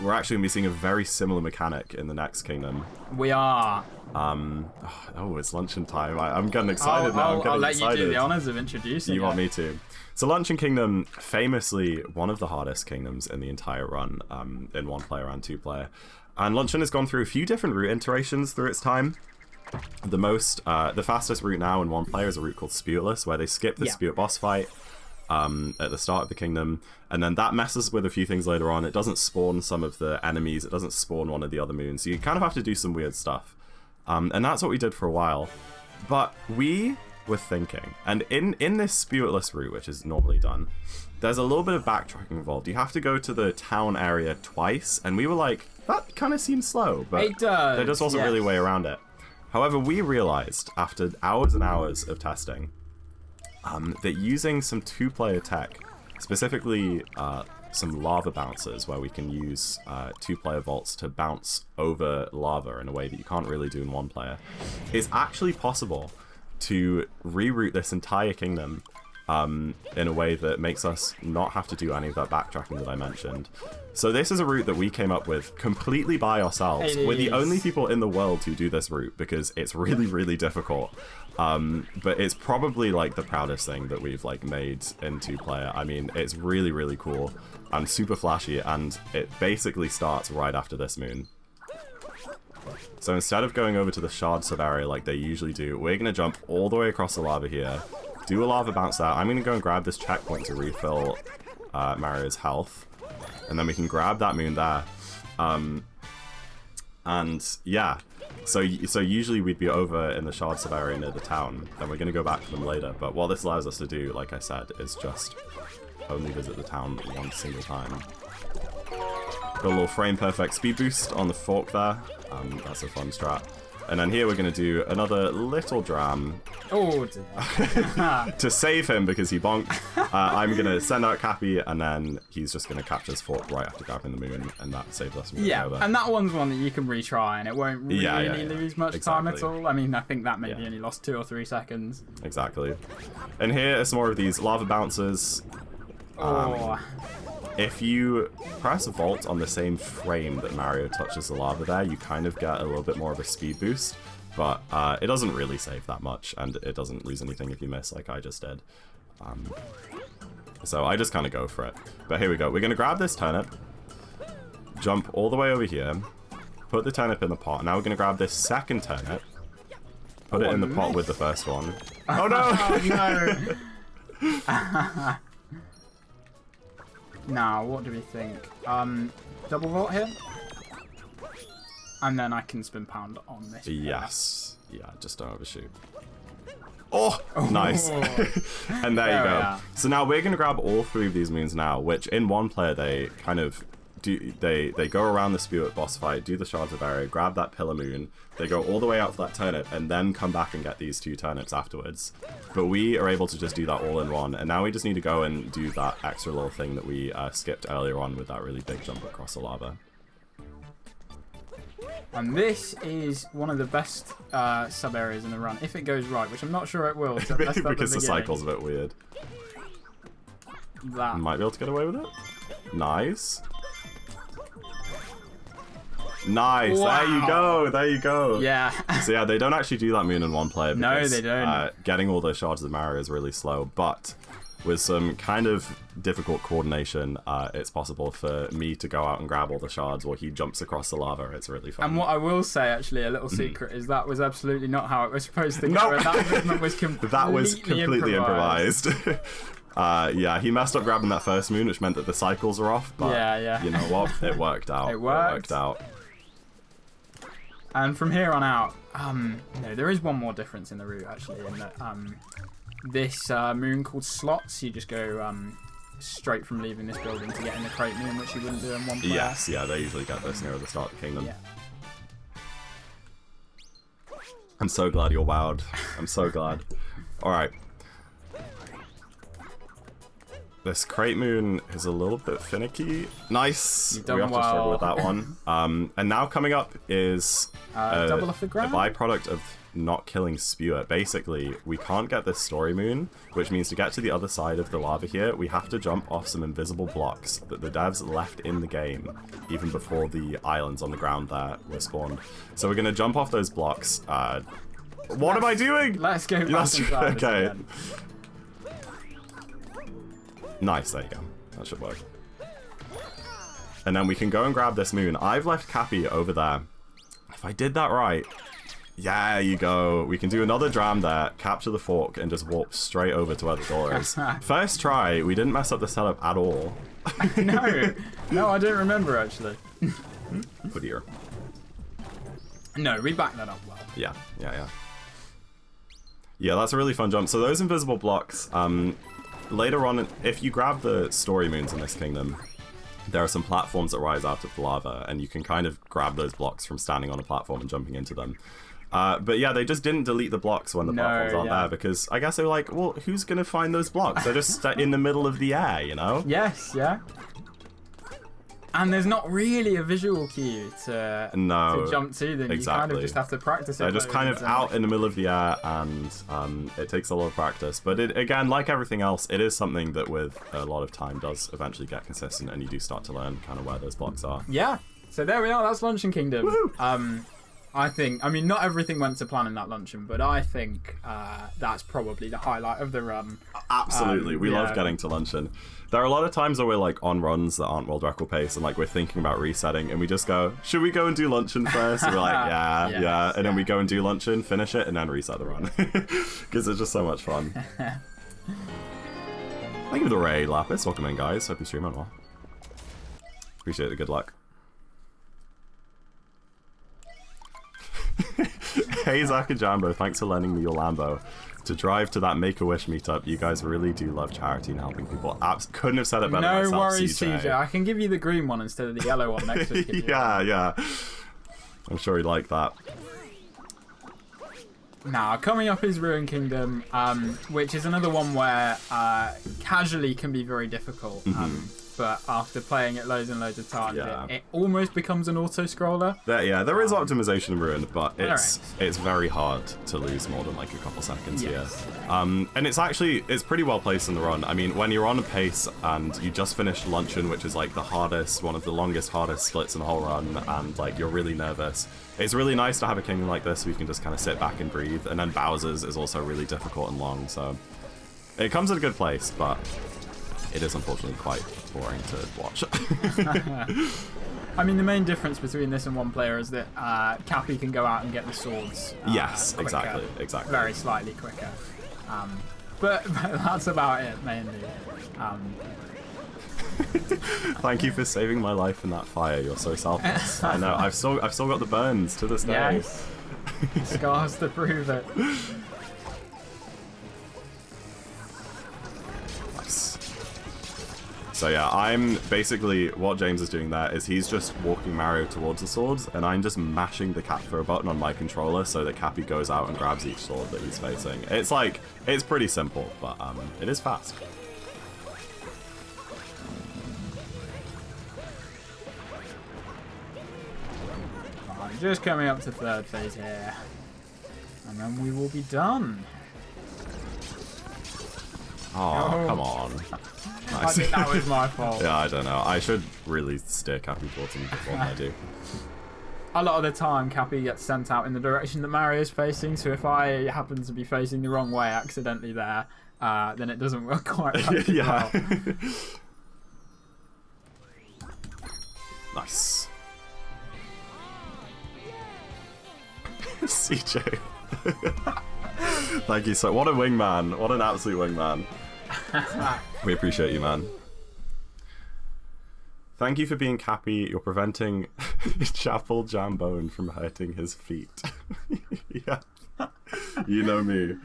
we're actually going to be seeing a very similar mechanic in the next kingdom. We are. It's luncheon time. I'm getting excited now. I'll let you do the honours of introducing You want me to? So Luncheon Kingdom, famously one of the hardest kingdoms in the entire run, in 1 player and 2 player. And Luncheon has gone through a few different route iterations through its time. The fastest route now in 1 player is a route called Sputeless, where they skip the Spute boss fight at the start of the kingdom, and then that messes with a few things later on. It doesn't spawn some of the enemies, it doesn't spawn one of the other moons, so you kind of have to do some weird stuff. And that's what we did for a while. But we were thinking, and in this Sputeless route, which is normally done, there's a little bit of backtracking involved. You have to go to the town area twice, and we were like, that kind of seems slow, but it does. There just wasn't really a way around it. However, we realized after hours and hours of testing that using some 2-player tech, specifically some lava bouncers, where we can use 2-player vaults to bounce over lava in a way that you can't really do in 1 player, is actually possible to reroute this entire kingdom in a way that makes us not have to do any of that backtracking that I mentioned. So this is a route that we came up with completely by ourselves. We're the only people in the world who do this route because it's really, really difficult. But it's probably like the proudest thing that we've like made in 2-player. I mean, it's really, really cool and super flashy, and it basically starts right after this moon. So instead of going over to the shard sub-area like they usually do, we're going to jump all the way across the lava here, do a lava bounce there. I'm going to go and grab this checkpoint to refill Mario's health, and then we can grab that moon there. And yeah, so usually we'd be over in the shard sub-area near the town, then we're going to go back to them later. But what this allows us to do, like I said, is just only visit the town 1 single time. Got a little frame perfect speed boost on the fork there. That's a fun strat. And then here we're going to do another little dram. Oh, dear. To save him because he bonked. I'm going to send out Cappy, and then he's just going to capture his fork right after grabbing the moon, and that saves us from Yeah, over. and that one's one that you can retry, and it won't really lose much time at all. I mean, I think that maybe only lost 2 or 3 seconds. Exactly. And here are some more of these lava bouncers. If you press Vault on the same frame that Mario touches the lava there, you kind of get a little bit more of a speed boost, but it doesn't really save that much, and it doesn't lose anything if you miss like I just did. So I just kind of go for it. But here we go. We're going to grab this turnip, jump all the way over here, put the turnip in the pot. Now we're going to grab this second turnip, put it in the pot with the first one. Oh no! Oh no! Now, what do we think? Double vault here? And then I can spin pound on this. Yes. Yeah, just don't overshoot. Oh, nice. And there you go. So now we're going to grab all 3 of these moons now, which in one player they kind of do, they go around the spew at boss fight, do the shards of area, grab that pillar moon, they go all the way out to that turnip, and then come back and get these 2 turnips afterwards. But we are able to just do that all in one, and now we just need to go and do that extra little thing that we skipped earlier on with that really big jump across the lava. And this is one of the best sub-areas in the run, if it goes right, which I'm not sure it will. So Because the cycle's a bit weird. That. Might be able to get away with it. Nice. Nice. Wow. There you go. There you go. Yeah. So yeah, they don't actually do that moon in one player. Because, no, they don't. Getting all the shards of Mario is really slow, but with some kind of difficult coordination, it's possible for me to go out and grab all the shards while he jumps across the lava. It's really fun. And what I will say, actually, a little secret, is that was absolutely not how it was supposed to go. That movement was completely improvised. Yeah, he messed up grabbing that first moon, which meant that the cycles are off, but you know what? It worked out. It worked out. And from here on out, no, there is one more difference in the route, actually, in that this moon called slots, you just go straight from leaving this building to get in the crate moon, which you wouldn't do in one player. Yes, yeah, they usually get this near the start of the kingdom. Yeah. I'm so glad you're wowed. I'm so glad. Alright. This crate moon is a little bit finicky. Nice! You've done we have to struggle with that one. And now coming up is double off the ground? a byproduct of not killing Spewer. Basically, we can't get this story moon, which means to get to the other side of the lava here, we have to jump off some invisible blocks that the devs left in the game, even before the islands on the ground there were spawned. So we're going to jump off those blocks. What am I doing? Let's go back inside. Okay. Again. Nice, there you go. That should work. And then we can go and grab this moon. I've left Cappy over there. If I did that right... Yeah, there you go. We can do another dram there, capture the fork, and just warp straight over to where the door is. First try, we didn't mess up the setup at all. No, I don't remember, actually. Put here. No, we backed that up well. Yeah. Yeah, that's a really fun jump. So those invisible blocks, later on, if you grab the story moons in this kingdom, there are some platforms that rise out of the lava, and you can kind of grab those blocks from standing on a platform and jumping into them. But yeah, they just didn't delete the blocks when the platforms aren't there, because I guess they were like, well, who's going to find those blocks? They're just in the middle of the air, you know? Yes, yeah. And there's not really a visual cue to jump to them. Exactly. You kind of just have to practice it. They're just kind of out in the middle of the air, and it takes a lot of practice. But it, again, like everything else, it is something that with a lot of time does eventually get consistent, and you do start to learn kind of where those blocks are. Yeah. So there we are. That's Luncheon Kingdom. Woohoo! I mean, not everything went to plan in that luncheon, but I think that's probably the highlight of the run. Absolutely. We love getting to luncheon. There are a lot of times where we're like on runs that aren't world record pace, and like we're thinking about resetting, and we just go, should we go and do luncheon first? And we're like, yeah. And then we go and do luncheon, finish it, and then reset the run. Because it's just so much fun. Thank you for the raid, Lapis. Welcome in, guys. Hope you stream on well. Appreciate the good luck. Hey Zach and Jambo, thanks for lending me your Lambo to drive to that Make-A-Wish meetup. You guys really do love charity and helping people. Couldn't have said it better myself, No worries, CJ. I can give you the green one instead of the yellow one next week. Yeah. I'm sure he'd like that. Now, coming up is Ruin Kingdom, which is another one where casually can be very difficult. But after playing it loads and loads of times, it almost becomes an auto-scroller. There is optimization in Ruin, but it's very hard to lose more than like a couple seconds here. And it's pretty well placed in the run. I mean, when you're on a pace and you just finished Luncheon, which is like the hardest, one of the longest, hardest splits in the whole run, and like you're really nervous, it's really nice to have a kingdom like this where you can just kind of sit back and breathe. And then Bowser's is also really difficult and long, so it comes at a good place, but it is unfortunately quite boring to watch. I mean, the main difference between this and one player is that Cappy can go out and get the swords. Yes, quicker, exactly. Very slightly quicker. But that's about it, mainly. Thank you for saving my life in that fire. You're so selfless. I know. I've still got the burns to this day. Yes. Scars to prove it. So yeah, I'm basically, what James is doing there is he's just walking Mario towards the swords, and I'm just mashing the cap throw button on my controller so that Cappy goes out and grabs each sword that he's facing. It's like, it's pretty simple, but it is fast. Right, just coming up to third phase here, and then we will be done. Oh, come on. Nice. I think that was my fault. Yeah, I don't know. I should really steer Cappy towards him before I do. A lot of the time, Cappy gets sent out in the direction that Mario's facing, so if I happen to be facing the wrong way accidentally there, then it doesn't work quite right. Yeah. Well. Nice. CJ. Thank you so. What a wingman! What an absolute wingman! We appreciate you, man. Thank you for being Cappy. You're preventing Chapel Jambone from hurting his feet. Yeah, you know me.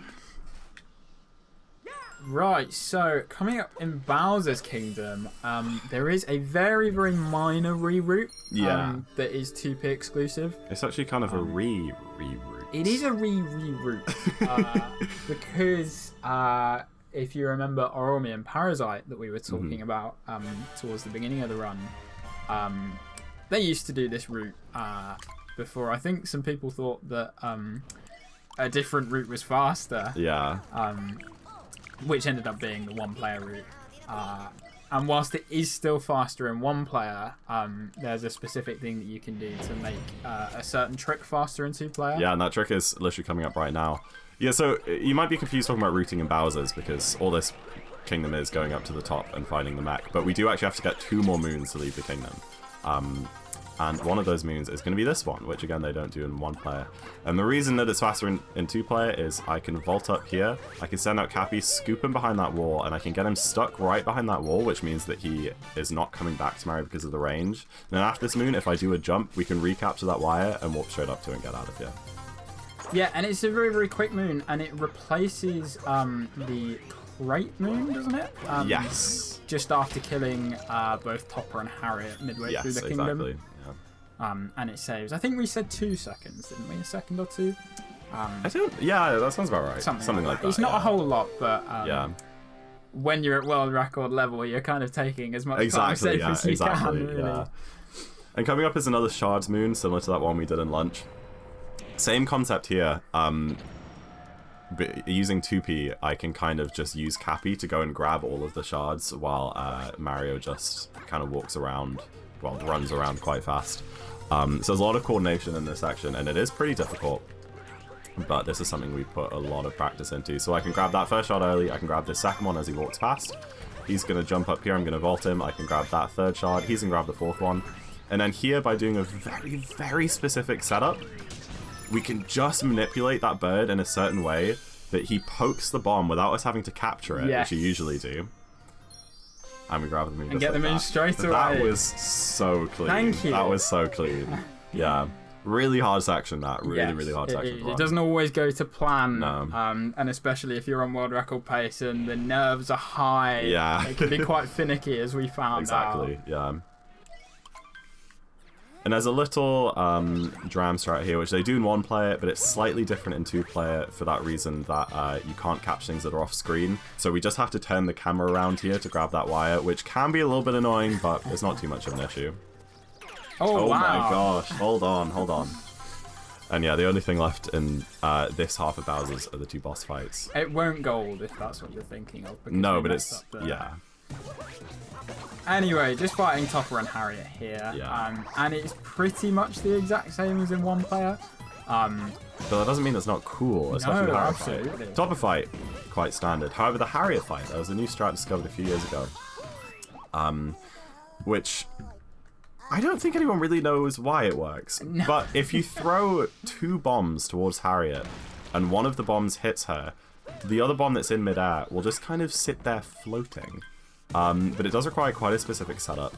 Right, so coming up in Bowser's Kingdom, there is a very, very minor reroute. That is 2P exclusive. It's actually kind of a reroute. It is a reroute because if you remember Oromi and Parasite that we were talking about towards the beginning of the run, they used to do this route before. I think some people thought that a different route was faster. Yeah. Which ended up being the one-player route. And whilst it is still faster in one player, there's a specific thing that you can do to make a certain trick faster in 2-player. Yeah, and that trick is literally coming up right now. Yeah, so you might be confused talking about routing in Bowser's because all this kingdom is going up to the top and finding the mech, but we do actually have to get 2 more moons to leave the kingdom. And one of those moons is going to be this one, which again they don't do in 1-player. And the reason that it's faster in 2-player is I can vault up here, I can send out Cappy, scoop him behind that wall, and I can get him stuck right behind that wall, which means that he is not coming back to Mario because of the range. And then after this moon, if I do a jump, we can recapture that wire and warp straight up to it and get out of here. Yeah, and it's a very, very quick moon, and it replaces the crate moon, doesn't it? Yes. Just after killing both Topper and Harriet midway through the kingdom. Exactly. And it saves. I think we said 2 seconds, didn't we? A second or 2? I don't. Yeah, that sounds about right. Something like that. It's not a whole lot, but yeah. When you're at world record level, you're kind of taking as much time save as you can. Really. Yeah. And coming up is another Shards moon, similar to that one we did in Lunch. Same concept here. But using 2P, I can kind of just use Cappy to go and grab all of the shards while Mario just kind of walks around, well, runs around quite fast. So there's a lot of coordination in this section, and it is pretty difficult. But this is something we put a lot of practice into. So I can grab that first shard early, I can grab this second one as he walks past. He's going to jump up here, I'm going to vault him, I can grab that third shard, he's going to grab the fourth one. And then here, by doing a very, very specific setup, we can just manipulate that bird in a certain way that he pokes the bomb without us having to capture it, which you usually do. And we grab the moon. And get the moon straight away. That was so clean. Thank you. That was so clean. Yeah. Really hard section, that. Really hard section. It doesn't always go to plan. No. And especially if you're on world record pace and the nerves are high. Yeah. It can be quite finicky, as we found out. Exactly, yeah. And there's a little dram strat here, which they do in 1-player, but it's slightly different in 2-player for that reason that you can't catch things that are off screen. So we just have to turn the camera around here to grab that wire, which can be a little bit annoying, but it's not too much of an issue. Oh, wow. My gosh, hold on. And yeah, the only thing left in this half of Bowser's are the 2 boss fights. It won't gold if that's what you're thinking of. No, but it's, yeah. Anyway, just fighting Topper and Harriet here. Yeah. And it's pretty much the exact same as in 1-player. But that doesn't mean it's not cool, especially the Harriet fight. Topper fight, quite standard. However, the Harriet fight, that was a new strat discovered a few years ago. Which I don't think anyone really knows why it works. No. But if you throw 2 bombs towards Harriet and one of the bombs hits her, the other bomb that's in midair will just kind of sit there floating. But it does require quite a specific setup.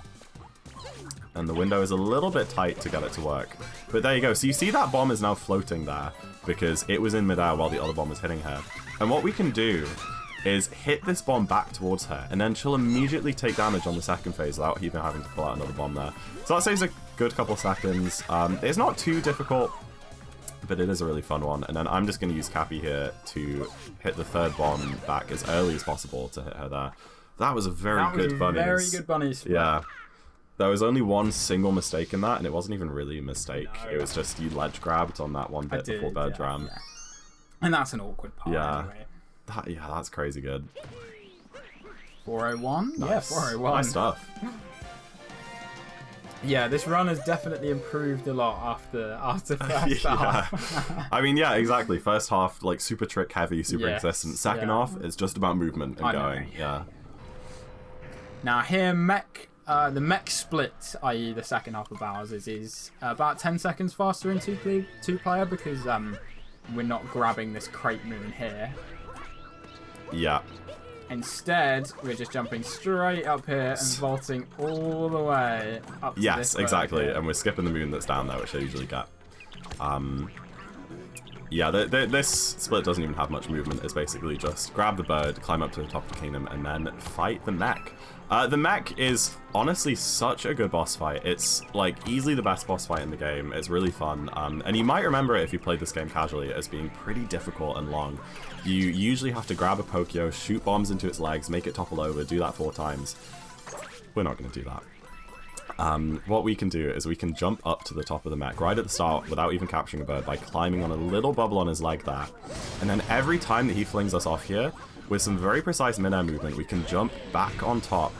And the window is a little bit tight to get it to work. But there you go. So you see that bomb is now floating there because it was in midair while the other bomb was hitting her. And what we can do is hit this bomb back towards her, and then she'll immediately take damage on the second phase without even having to pull out another bomb there. So that saves a good couple seconds. It's not too difficult, but it is a really fun one. And then I'm just going to use Cappy here to hit the 3rd bomb back as early as possible to hit her there. That was a very good bunnies. Very good bunnies. Yeah. There was only one single mistake in that, and it wasn't even really a mistake. No. It was just you ledge grabbed on that one bit before bird dram. Yeah. And that's an awkward part anyway. That's crazy good. 401? Nice. Yeah, 401. Nice stuff. Yeah, this run has definitely improved a lot after first half. I mean, yeah, exactly. First half, like, super trick heavy, super consistent. Second half, it's just about movement and going. Yeah. Now here, the mech split, i.e. the second half of Bowser's, is about 10 seconds faster in 2-player because we're not grabbing this crate moon here. Yeah. Instead, we're just jumping straight up here and vaulting all the way up to Yes, this exactly. here. And we're skipping the moon that's down there, which I usually get. Yeah, this split doesn't even have much movement. It's basically just grab the bird, climb up to the top of the kingdom, and then fight the mech. The mech is honestly such a good boss fight. It's like easily the best boss fight in the game. It's really fun. And you might remember it if you played this game casually as being pretty difficult and long. You usually have to grab a Pokio, shoot bombs into its legs, make it topple over, do that 4 times. We're not going to do that. What we can do is we can jump up to the top of the mech right at the start without even capturing a bird by climbing on a little bubble on his leg there. And then every time that he flings us off here, with some very precise mid-air movement, we can jump back on top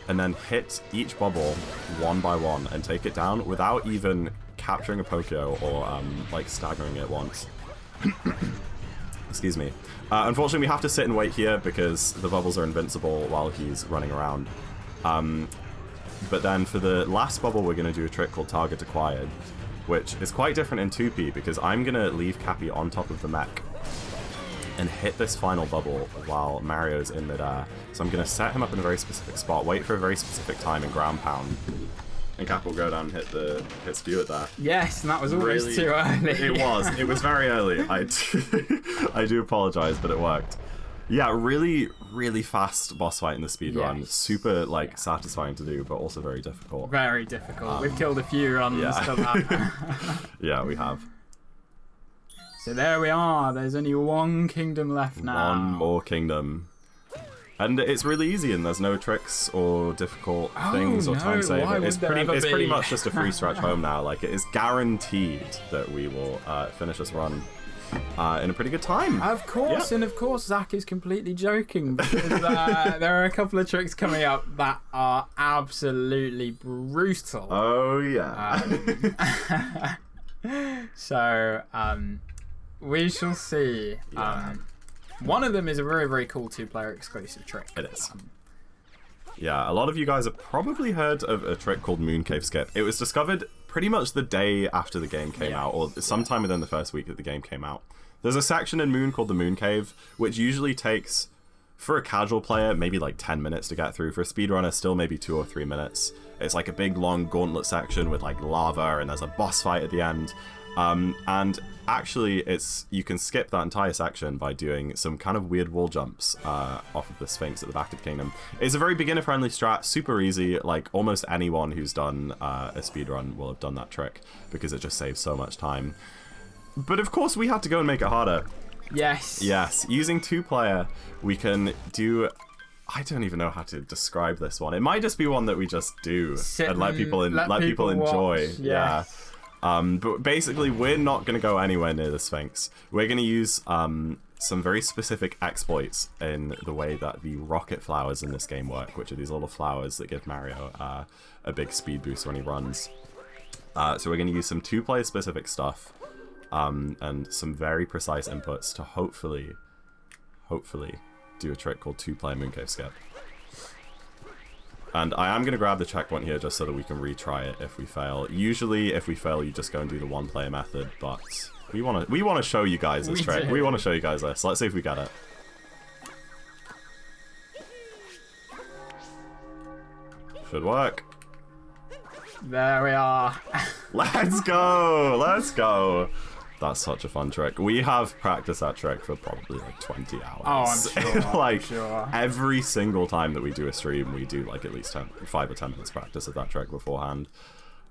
and then hit each bubble one by one and take it down without even capturing a Pokio or like staggering it once. Excuse me. Unfortunately, we have to sit and wait here because the bubbles are invincible while he's running around. But then for the last bubble, we're going to do a trick called Target Acquired, which is quite different in 2P because I'm going to leave Cappy on top of the mech and hit this final bubble while Mario's in midair. So I'm going to set him up in a very specific spot, wait for a very specific time, and ground pound. And Cap will go down and hit spew it there. Yes, and that was always really, too early. It was very early. I do apologize, but it worked. Yeah, really, really fast boss fight in the speedrun. Yes. Super, satisfying to do, but also very difficult. Very difficult. We've killed a few runs for that. Yeah, we have. So there we are. There's only one kingdom left now. One more kingdom. And it's really easy, and there's no tricks or difficult things or time saver. It's pretty much just a free stretch home now. Like, it is guaranteed that we will finish this run in a pretty good time. Of course, and of course Zach is completely joking because there are a couple of tricks coming up that are absolutely brutal. Oh yeah. So we shall see. One of them is a very, very cool 2-player exclusive trick. It is. Yeah, a lot of you guys have probably heard of a trick called Moon Cave Skip. It was discovered pretty much the day after the game came out, or sometime within the first week that the game came out. There's a section in Moon called the Moon Cave, which usually takes, for a casual player, maybe like 10 minutes to get through. For a speedrunner, still maybe 2 or 3 minutes. It's like a big, long gauntlet section with like lava, and there's a boss fight at the end. And actually, you can skip that entire section by doing some kind of weird wall jumps off of the Sphinx at the back of the kingdom. It's a very beginner-friendly strat, super easy. Like, almost anyone who's done a speedrun will have done that trick because it just saves so much time. But of course, we had to go and make it harder. Yes. Yes. Using 2-player, we can do... I don't even know how to describe this one. It might just be one that we just do and let people enjoy. Watch. Yeah. But basically, we're not going to go anywhere near the Sphinx. We're going to use some very specific exploits in the way that the rocket flowers in this game work, which are these little flowers that give Mario a big speed boost when he runs. So we're going to use some 2-player specific stuff and some very precise inputs to hopefully do a trick called 2-player Mooncave Skip. And I am going to grab the checkpoint here just so that we can retry it if we fail. Usually, if we fail, you just go and do the 1-player method, but we want to show you guys this trick. We want to show you guys this. Let's see if we get it. Should work. There we are. Let's go! Let's go! That's such a fun trick. We have practiced that trick for probably like 20 hours. Oh, I'm sure. Like, I'm sure. every single time that we do a stream, we do like at least 5 or 10 minutes practice of that trick beforehand.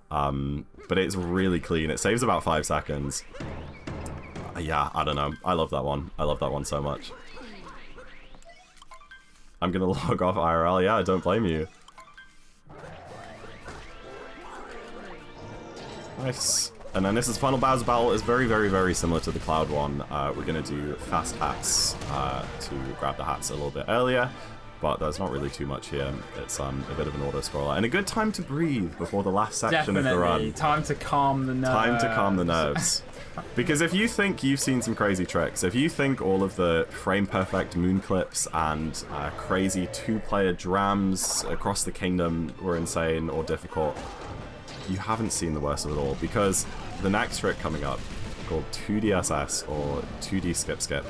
But it's really clean. It saves about 5 seconds. Yeah, I don't know. I love that one. I love that one so much. I'm gonna log off IRL. Yeah, I don't blame you. Nice. And then this is Final Bowser Battle. Is very, very, very similar to the Cloud one. We're going to do fast hats to grab the hats a little bit earlier, but there's not really too much here. It's a bit of an auto-scroller. And a good time to breathe before the last section of the run. Time to calm the nerves. Time to calm the nerves. Because if you think you've seen some crazy tricks, if you think all of the frame-perfect moon clips and crazy 2-player drams across the kingdom were insane or difficult, you haven't seen the worst of it all, because the next trick coming up, called 2DSS or 2D Skip Skip,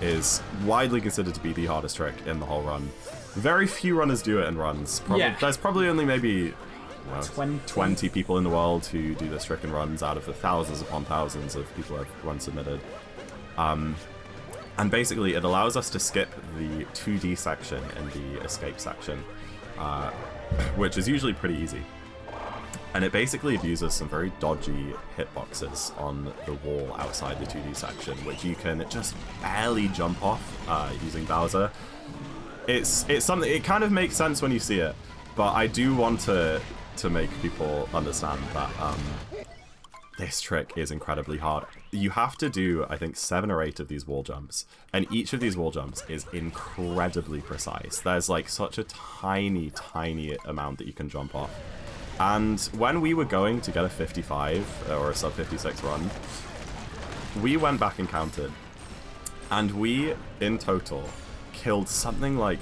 is widely considered to be the hardest trick in the whole run. Very few runners do it in runs. There's probably only maybe 20 people in the world who do this trick in runs out of the thousands upon thousands of people who have runs submitted. And basically it allows us to skip the 2D section and the escape section, which is usually pretty easy. And it basically abuses some very dodgy hitboxes on the wall outside the 2D section, which you can just barely jump off using Bowser. It's something. It kind of makes sense when you see it, but I do want to make people understand that this trick is incredibly hard. You have to do, I think, 7 or 8 of these wall jumps, and each of these wall jumps is incredibly precise. There's like such a tiny, tiny amount that you can jump off. And when we were going to get a 55 or a sub 56 run, we went back and counted, and we in total killed something like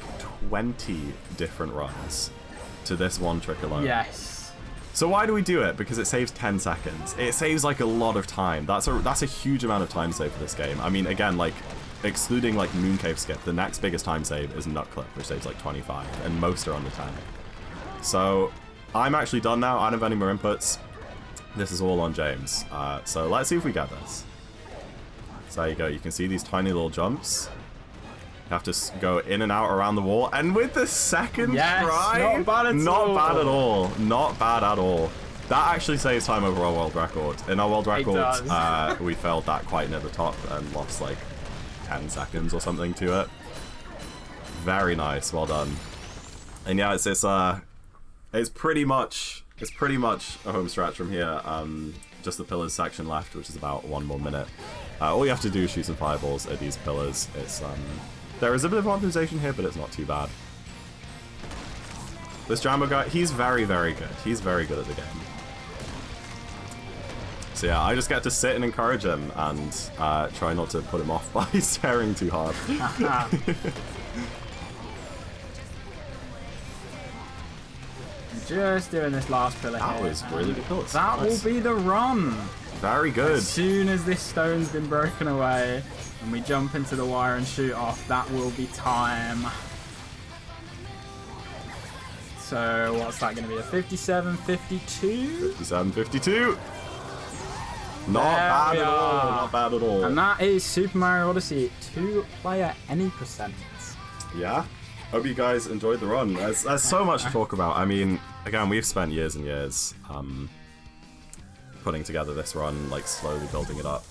20 different runs to this one trick alone. Yes. So why do we do it? Because it saves 10 seconds. It saves like a lot of time. That's a huge amount of time save for this game. I mean, again, like excluding like Mooncave Skip, the next biggest time save is Nut Clip, which saves like 25, and most are under 10. So I'm actually done now. I don't have any more inputs. This is all on James. So let's see if we get this. So there you go. You can see these tiny little jumps. You have to go in and out around the wall. And with the second try, not bad at all. Not bad at all. Not bad at all. That actually saves time over our world record. In our world record, we failed that quite near the top and lost like 10 seconds or something to it. Very nice. Well done. And yeah, it's pretty much a home stretch from here. Just the pillars section left, which is about 1 more minute. All you have to do is shoot some fireballs at these pillars. It's there is a bit of optimization here, but it's not too bad. This Jambo guy, he's very, very good. He's very good at the game. So yeah, I just get to sit and encourage him and try not to put him off by staring too hard. Just doing this last pillar that here. Was really good. That will be the run. Very good. As soon as this stone's been broken away and we jump into the wire and shoot off, that will be time. So what's that going to be? A 57, 52? 57, 52. Not bad at all. Not bad at all. And that is Super Mario Odyssey 2-player any percent. Yeah. Hope you guys enjoyed the run. There's so much to talk about. I mean, again, we've spent years and years putting together this run, like slowly building it up.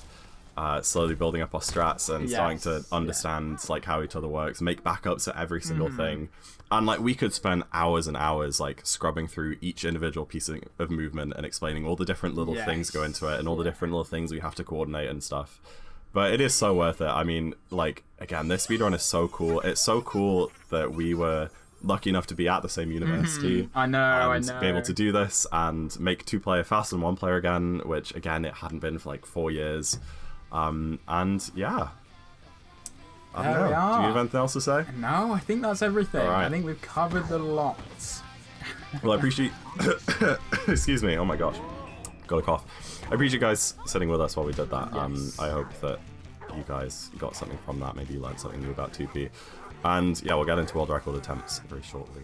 Slowly building up our strats and starting to understand like how each other works, make backups at every single thing, and like we could spend hours and hours like scrubbing through each individual piece of movement and explaining all the different little things go into it and all the different little things we have to coordinate and stuff. But it is so worth it. I mean, like again, this speedrun is so cool. It's so cool that we were lucky enough to be at the same university. I know. Be able to do this and make 2-player faster than 1-player again, which again it hadn't been for like 4 years. And yeah, I don't know. Do you have anything else to say? No, I think that's everything. Right. I think we've covered the lots. Well, I appreciate excuse me, oh my gosh, got a cough. I appreciate you guys sitting with us while we did that. I hope that you guys got something from that. Maybe you learned something new about 2P, and yeah, we'll get into world record attempts very shortly.